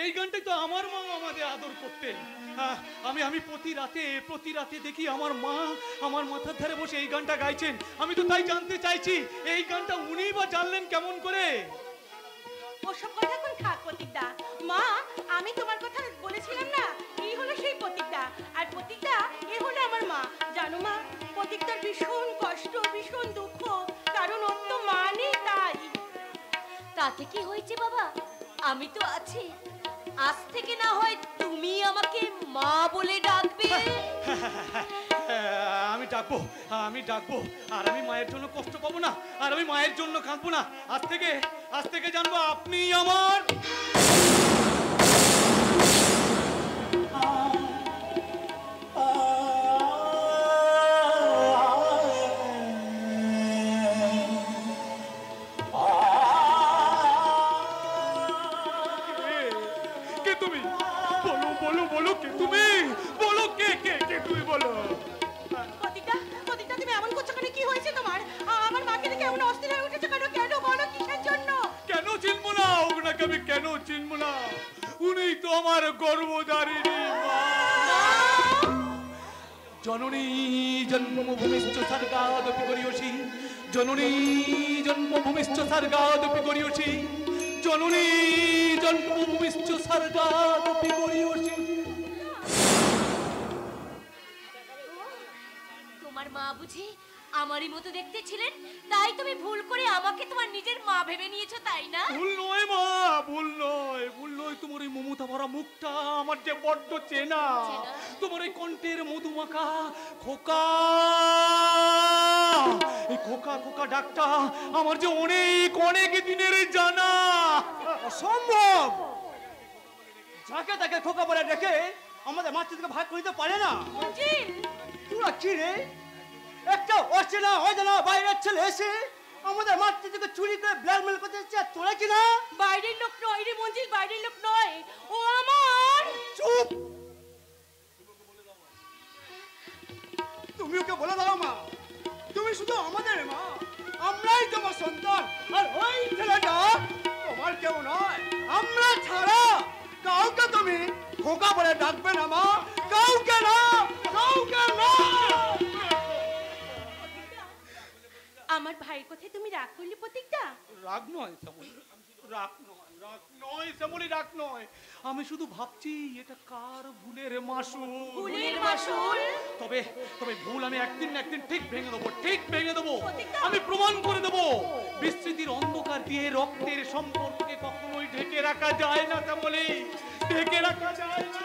এই গানটাই তো আমার মা আমাদের আদর করতেন। আমি প্রতি রাতে দেখি আমার মা আমার মাথার ধারে বসে এই গানটা গাইছেন। আমি তো তাই জানতে চাইছি এই গানটা উনি বা জানলেন কেমন করে? ওসব কথা এখন থাক প্রতীকদা। মা, আমি তোমার কথা বলেছিলাম না, এই হলো সেই প্রতীকদা। আর প্রতীকদা এ হলো আমার মা। জানো মা, প্রতীকদার ভীষণ কষ্ট, ভীষণ দুঃখ, কারণ ওর তো মা নেই। তাই তাতে কি হয়েছে বাবা, আমি তো আছি। আজ থেকে না হয় তুমি আমাকে মা বলে ডাকবে। আমি ডাকবো, আর আমি মায়ের জন্য কষ্ট পাবো না, আর আমি মায়ের জন্য কাঁদবো না। আজ থেকে জানবো আপনি আমার। কেন চিনব না? উনি তো আমার গর্ভধারিণী মা। জননী জন্মভূমিশ্চ স্বর্গাদপি গরীয়সী, জননী জন্মভূমিশ্চ স্বর্গাদপি গরীয়সী, জননী জন্মভূমিশ্চ স্বর্গাদপি গরীয়সী। তোমার মা বুঝি আমারই মতো দেখতে ছিলেন, তাই তুমি ভুল করে আমাকে তোমার নিজের মা ভেবে নিয়েছো, তাই না? ভুল নয় মা, ভুল নয়। তোমার ওই মমতা ভরা মুখটা আমার যে বড্ড চেনা, তোমার ওই কণ্ঠের মধুমাখা খোকা, এই খোকা খোকা ডাকটা আমার যে অনেক দিনের জানা। অসম্ভব! যাকে তাকে খোকা বলে ডেকে আমাদের মাতৃত্বকে ভাগ করে দিতে পারে না। তোরা কি রে, একটা অচেনা অজানা বাইরের ছেলে এসে আমাদের মাতৃত্বকে চুরি করে ব্ল্যাকমেল করতে চাচ্ছে, তোরা কি না? বাইরের লোক নয় রে মঞ্জিল, বাইরের লোক নয়, ও আমার। চুপ! তুমি ওকে বলে দাও মা, তুমি শুধু আমাদের মা, আমরাই তোমার সন্তান, আর ওই ছেলেটা তোমার কেউ নয়। আমরা ছাড়া কাউকে তুমি খোকা বলে ডাকবে না মা, কাউকে না, কাউকে না। আমার ভাইয়ের কথায় তুমি রাগ করলি প্রতীকদা? রাগ নয় শ্যামলী, রাগ নয়। আমি শুধু ভাবছি এটা কার ভুলের মাসুল। তবে ভুল আমি একদিন ঠিক ভেঙে দেবো। আমি প্রমাণ করে দেবো বিস্মৃতির অন্ধকার দিয়ে রক্তের সম্পর্ককে কখনোই ঢেকে রাখা যায় না শ্যামলী, ঢেকে রাখা যায় না।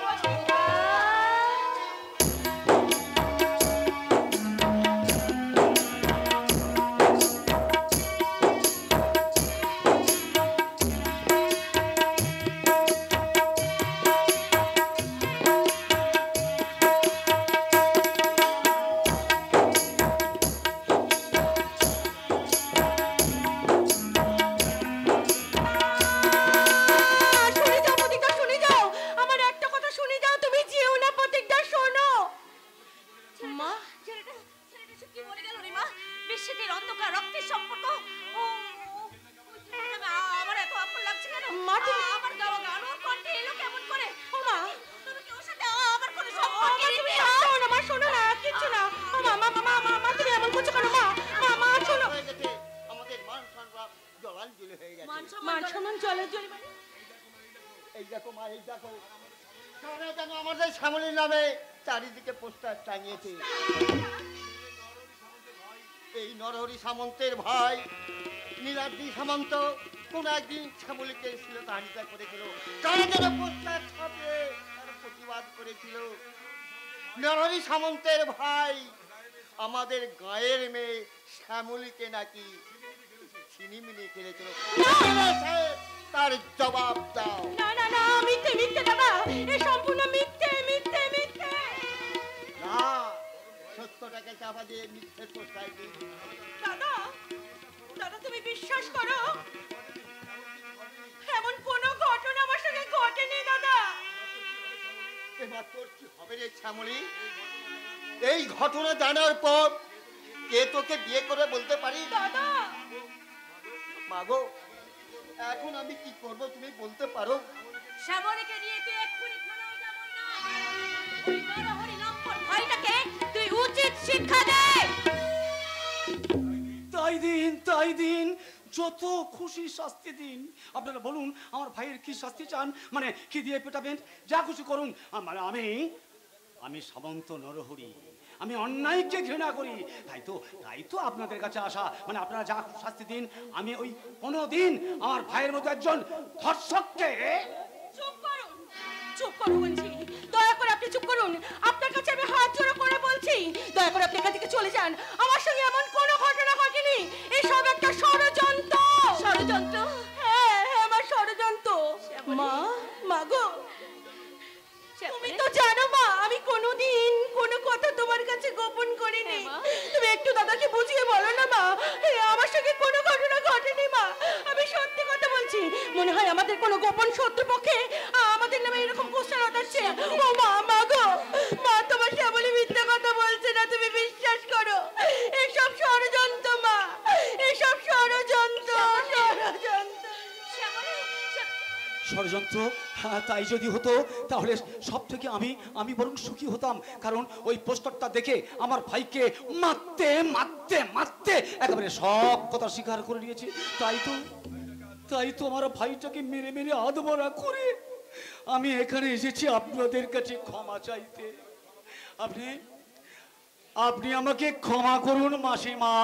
আমাদের শ্যামলীর নামে চারিদিকে পোস্টার টাঙিয়েছে। এই নরহরি সামন্তের ভাই নীলাদ্রি সামন্ত কোন একদিন শ্যামলীকে শ্লীলতাহানিতা করেছিল, কারাগারে পোস্টার ছাপিয়ে তার প্রতিবাদ করেছিল। নরহরি সামন্তের ভাই আমাদের গায়ের মেয়ে শ্যামলীকে নাকি ছিনিমিনি খেলেছিল। তার জবাব দাও। না না না, মিথ্যে দাদা, এ সম্পূর্ণ মিথ্যে। না, সত্যটাকে চাপা দিয়ে মিথ্যে পোস্টায় দিই। দাদা তুমি বিশ্বাস করো, এমন কোনো ঘটনা আমার সঙ্গে ঘটেনি দাদা। এবার তোর কি হবে রে শ্যামলী? এই ঘটনা জানার পর কে তোকে বিয়ে করে বলতে পারি? দাদা মাগো, এখন আমি কি করব তুমি বলতে পারো? শ্যামলীকে নিয়ে তুই এক্ষুনি থানায় যাবি না। ওই নরহরি নম্বর ভাইটাকে তুই উচিত শিক্ষা দে। তাই দিন যত খুশি শাস্তি দিন। আপনারা বলুন আমার ভাইয়ের কি শাস্তি চান, মানে কি দিয়ে পেটাবেন, যা খুশি করুন। মানে আমি সামন্ত নরহরি, আমি অন্যায়কে ঘৃণা করি, তাই তো আপনাদের কাছে আসা। মানে আপনারা যা শাস্তি দিন, আমি ওই কোনোদিন আমার ভাইয়ের মতো একজন ধর্ষককে। চুপ করুন বলছি, দয়া করে আপনি চুপ করুন। আপনার কাছে আমি হাত জোড়া করে বলছি, দয়া করে আপনি এখান থেকে চলে যান। আমার সঙ্গে এমন কোনো ঘটনা ঘটেনি, এসব একটা ষড়যন্ত্র। ষড়যন্ত্র? হ্যাঁ, আমার ষড়যন্ত্র। মা গো, তুমি তো জানো মা, আমি কোনোদিন কোনো কথা তোমার কাছে গোপন করিনি। তুমি একটু দাদাকে বুঝিয়ে বলো না মা, আমার সঙ্গে কোনো ঘটনা ঘটেনি মা, আমি সত্যি কথা বলছি। মনে হয় আমাদের কোনো গোপন শত্রুপক্ষে আমাদের নামে এরকম কোশ্চেন ওঠাচ্ছে। ও মা গো, মা তোমার শ্যামলী মিথ্যা কথা বলছে না, তুমি বিশ্বাস করো। এসব ষড়যন্ত্র মা, এসব ষড়যন্ত্র। ষড়যন্ত্র? তাই যদি হতো তাহলে সব থেকে আমি বরং সুখী হতাম, কারণ ওই পোস্টারটা দেখে আমার ভাইকে মারতে একেবারে সব কথা স্বীকার করে নিয়েছে। তাই তো আমার ভাইটাকে মেরে আধমরা করে আমি এখানে এসেছি আপনাদের কাছে ক্ষমা চাইতে। আপনি আমাকে ক্ষমা করুন মাসিমা।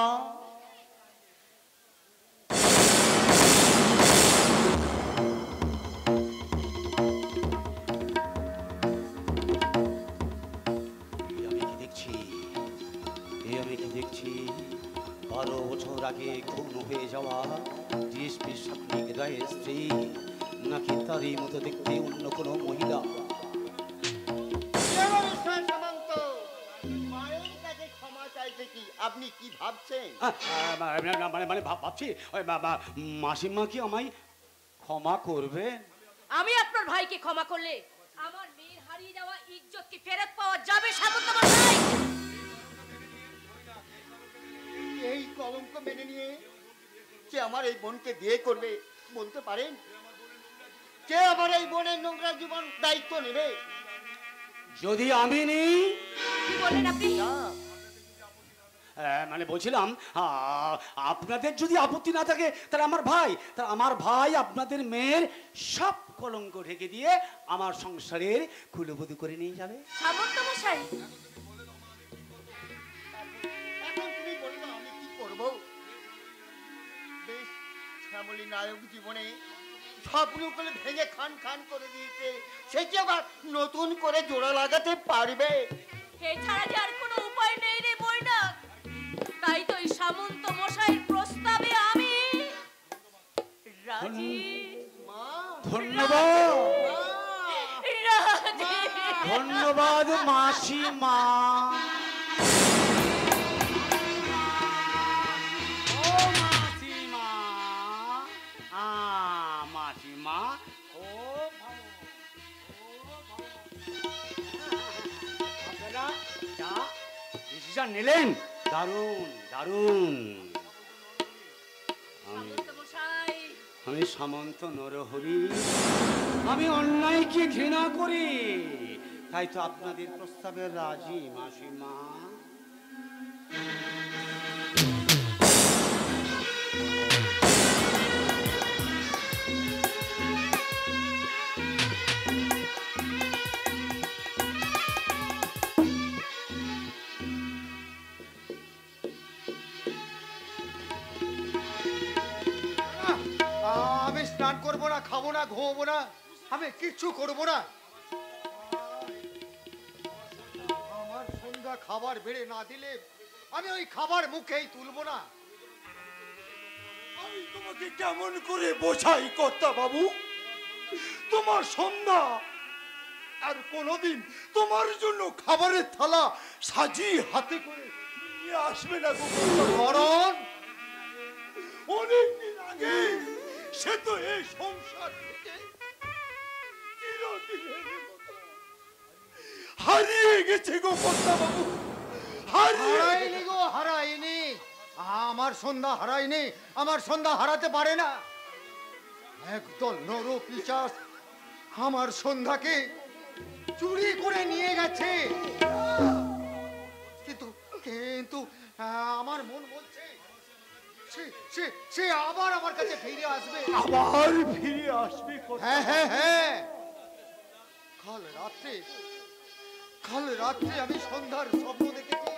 দেখছি 12 বছর আগে খুন হয়ে যাওয়া ডিএসপি সাত্বিক রায়ের স্ত্রী, নাকি তারই মতো দেখতে অন্য কোনো মহিলা? আপনি কি ভাবছেন? মানে ভাবছি মাসিমা কি আমায় ক্ষমা করবে? আমি আপনার ভাইকে ক্ষমা করলে আমার মেয়ের হারিয়ে যাওয়া ইজ্জত কি ফেরত পাওয়া যাবে সামন্ত মশাই? এই কলঙ্ক মেনে নিয়ে কে আমার এই বোনকে বিয়ে করবে বলতে পারেন? কে আমার এই বোনের নোংরা জীবন দায়িত্ব নেবে? যদি আমি নিই? কি বলেন আপনি? মানে বলছিলাম আপনাদের যদি আপত্তি না থাকে তাহলে আমার ভাই আপনাদের মেয়ের সব কলঙ্ক ঢেকে দিয়ে আমার সংসারের কুলবধূ করে নিয়ে যাবে। সামন্ত মশাই, এখন তুমি বলো আমি কি করব? বেশ, শ্যামলী নায়ক জীবনে স্বপ্নগুলো ভেঙে খান করে দিয়েছে, সে কি আবার নতুন করে জোড়া লাগাতে পারবে? এছাড়া যে আর কোনো উপায় নেই রে বইনা। তাই তো এই সামন্ত মশাইয়ের প্রস্তাবে আমি রাজি। ধন্যবাদ মাসিমা। মাসিমা ও আপনারা যা ডিসিশন নিলেন দারুণ। আমি সামন্ত নরহরি, আমি অন্যায়কে ঘৃণা করি, তাই তো আপনাদের প্রস্তাবে রাজি মাসিমা। আমি স্নান করবো না, খাবো না, ঘুমবো না, আমি কিচ্ছু করবো না। আমার সন্ধ্যা খাবার বেড়ে না দিলে আমি ওই খাবার মুখেই তুলবো না। আমি তোমাকে কেমন করে বোঝাই কর্তা বাবু? তোমার সন্ধ্যা আর কোনোদিন তোমার জন্য খাবারের থালা সাজিয়ে হাতে করে নিয়ে আসবে না। মরণ অনেকদিন আগে সে তো এই সংসার থেকে চিরদিনের মতো হারিয়ে গেছে গো কর্তা বাবু। হারাইনি গো, হারাইনি। আমার সন্ধ্যা হারাইনি, আমার সন্ধ্যা হারাতে পারে না। একদল নরপিশাচ আমার সন্ধ্যাকে চুরি করে নিয়ে গেছে। কিন্তু কিন্তু আমার মন বলছে সে আবার আমার কাছে ফিরে আসবে। আবার ফিরে আসবে? হ্যাঁ হ্যাঁ হ্যাঁ, কাল রাত্রে আমি সন্ধ্যার স্বপ্ন দেখেছি,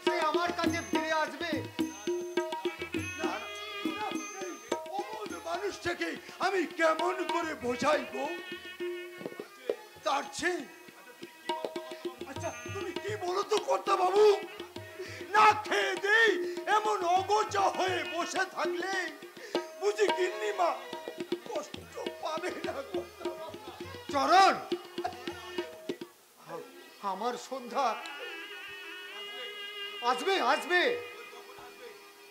সে আমার কাছে ফিরে আসবে। মানুষটাকে আমি কেমন করে বোঝাইবো? তার চেয়ে আচ্ছা তুমি কি বলো তো কর্তা বাবু, না খেয়ে দেই এমন অগোচা হয়ে বসে থাকলে বুঝি গিন্নিমা কষ্ট পাবে না? চরণ, আমার সন্ধ্যা আসবে আসবে।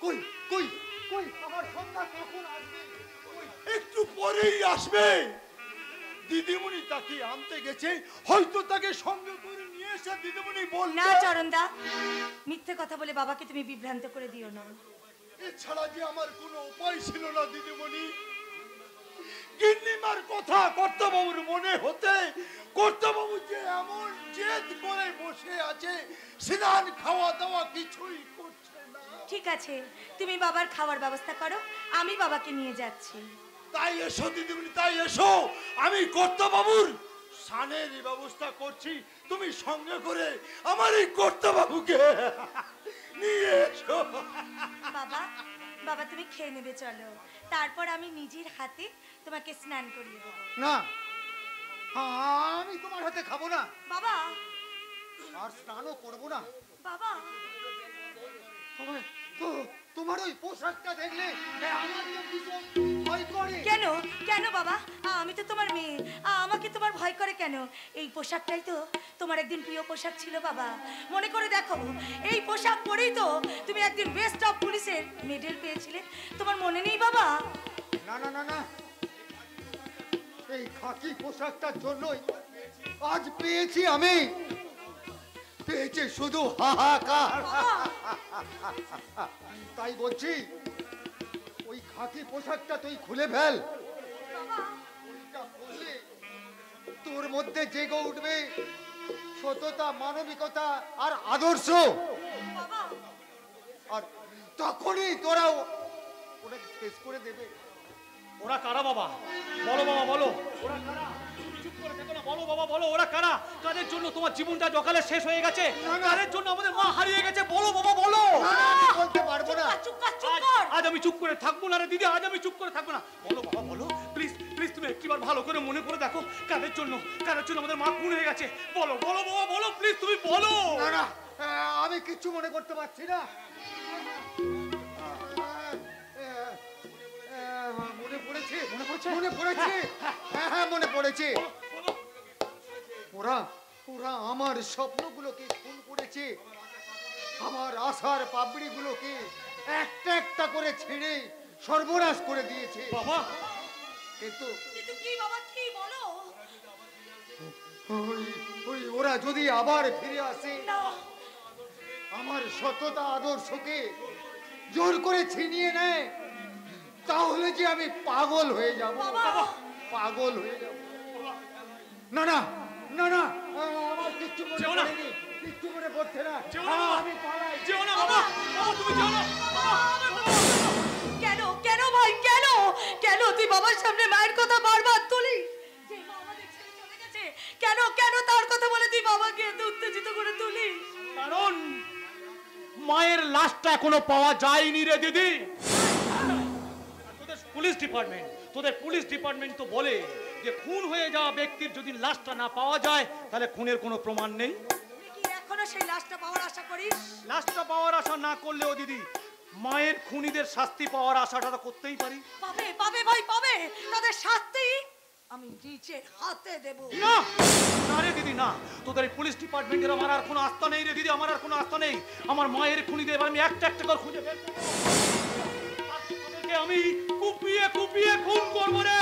কই কই কই আমার সন্ধ্যা কখন আসবে? একটু পরেই আসবে। দিদিমণি তাকে আনতে গেছে, হয়তো তাকে সঙ্গে করে নিয়ে এসে দিদিমণি বলল। না চরণদা, মিথ্যে কথা বলে বাবাকে তুমি বিভ্রান্ত করে দিও না। এছাড়া যে আমার কোনো উপায় ছিল না দিদিমণি। গিন্নিমার কথা কর্তাবাবুর মনে হতে কর্তাবাবু যে এমন জেদ করে বসে আছে, স্নান খাওয়া দাওয়া কিছুই করছে না। ঠিক আছে, তুমি বাবার খাওয়ার ব্যবস্থা করো, আমি বাবাকে নিয়ে যাচ্ছি। তাই এসো দিদিমণি, তাই এসো। আমি কর্তাবাবুর স্নানের ব্যবস্থা করছি, তুমি সঙ্গে করে আমার এই কর্তাবাবুকে নিয়ে এসো। বাবা বাবা তুমি খেয়ে নেবে, চলো, তারপর আমি নিজের হাতে তোমাকে স্নান করিয়ে দেবো। না, আমি তোমার হাতে খাবো না বাবা। আর স্নানও করবো না বাবা। তোমার ওই পোশাকটা দেখলে আমার তো ভীষণ ভয় করে। কেন কেন বাবা, আমি তো তোমার মেয়ে, আমাকে তোমার ভয় করে কেন? এই পোশাকটাই তো তোমার একদিন প্রিয় পোশাক ছিল বাবা, মনে করে দেখো। এই পোশাক পরেই তো তুমি একদিন বেস্ট অফ পুলিশের মেডেল পেয়েছিলে, তোমার মনে নেই বাবা? না না না না, এই খাকি পোশাকটার জন্যই আজ পেয়েছি আমি, পেয়েছে শুধু হাহাকার। তাই বলছি ওই খাকি পোশাকটা তুই খুলে ফেল। তোর মধ্যে জেগে উঠবে সততা, মানবিকতা আর আদর্শ, আর তখনই তোরা ওরা শেষ করে দেবে। ওরা কারা বাবা? বলো বাবা, বলো ওরা কারা? তুমি চুপ করে থেকো না, বলো বাবা, বলো ওরা কারা? কাদের জন্য তোমার জীবনটা জকালে শেষ হয়ে গেছে? কাদের জন্য আমাদের মা হারিয়ে গেছে? বলো বাবা, বলো। আমি বলতে পারবো না। আজ আমি চুপ করে থাকবো না রে দিদি, আজ আমি চুপ করে থাকবো না। বলো বাবা, বলো প্লিজ প্লিজ, তুমি একবার ভালো করে মনে করে দেখো কাদের জন্য আমাদের মা খুন হয়ে গেছে। বলো বলো বাবা, বলো প্লিজ, তুমি বলো। না না, আমি কিচ্ছু মনে করতে পারছি না। মনে পড়েছে, মনে পড়েছে, হ্যাঁ মনে পড়েছে। ওরা আমার স্বপ্নগুলোকে খুন করেছে, আমার আশার পাপড়িগুলোকে একটা একটা করে ছিঁড়ে সর্বনাশ করে দিয়েছে বাবা। কিন্তু কি বাবা, কি বলো? ওরা যদি আবার ফিরে আসে, আমার সততা আদর্শকে জোর করে ছিনিয়ে নেয়, তাহলে যে আমি পাগল হয়ে যাব, পাগল হয়ে যাব। না না না না, আমার কিচ্ছু মনে পড়েনি, কিচ্ছু মনে পড়ছে না। আমি পালাই। যেও না বাবা, বাবা তুমি যেও না। কেন কেন ভাই, কেন কেন তুই বাবার সামনে মায়ের কথা বারবার তুলিস? যে মা আমাদের ছেড়ে চলে গেছে, কেন কেন তার কথা বলে তুই বাবাকে এত উত্তেজিত করে তুলিস? কারণ মায়ের লাশটা এখনো পাওয়া যায়নি রে দিদি। তোদের পুলিশ ডিপার্টমেন্ট তো বলে যে খুন হয়ে যাওয়া ব্যক্তির যদি লাশটা না পাওয়া যায় তাহলে খুনের কোনো প্রমাণ নেই। কি এখনো সেই লাশটা পাওয়ার আশা করিস? লাশটা পাওয়ার আশা না করলেও দিদি মায়ের খুনিদের শাস্তি পাওয়ার আশাটা তো করতেই পারি। পাবে পাবে ভাই, পাবে। তাদের শাস্তি আমি নিজের হাতে দেব। না না রে দিদি, না, তোদের এই পুলিশ ডিপার্টমেন্টের আমার আর কোনো আস্থা নেই রে দিদি, আমার আর কোনো আস্থা নেই। আমার মায়ের খুনিদের আমি একটা একটা করে খুঁজে বের করব, আর তোদেরকে আমি কুপিয়ে কুপিয়ে খুন করব রে।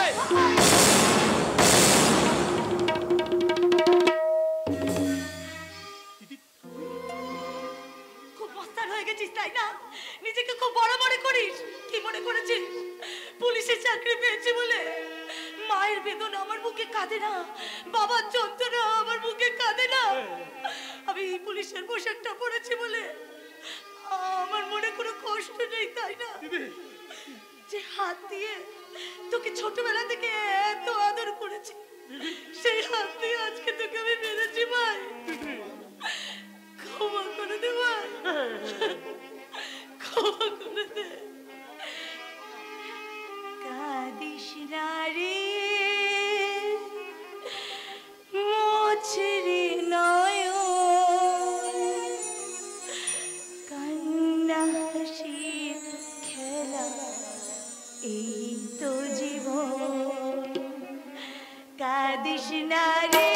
খুব মস্তান হয়ে গেছিস তাই না? নিজেকে খুব বড় মনে করিস। কি মনে করেছিস চাকরি পেয়েছি বলে মায়ের বেদনা আমার বুকে কাঁদে না, বাবার যন্ত্রণা আমার বুকে কাঁদে না। আমি পুলিশের পোশাকটা পরেছি বলে আমার মনে কোনো কষ্ট নেই, তাই না? যে হাত দিয়ে তোকে ছোটবেলা থেকে এত আদর করেছি, সেই হাত দিয়ে আজকে তোকে আমি মেরেছি ভাই। ক্ষমা করে দে ভাই, ক্ষমা করে দে। কাঁদিস না রে মোছরে নয়ন, কান্না হাসির খেলা এই তো জীবন। কাঁদিস না রে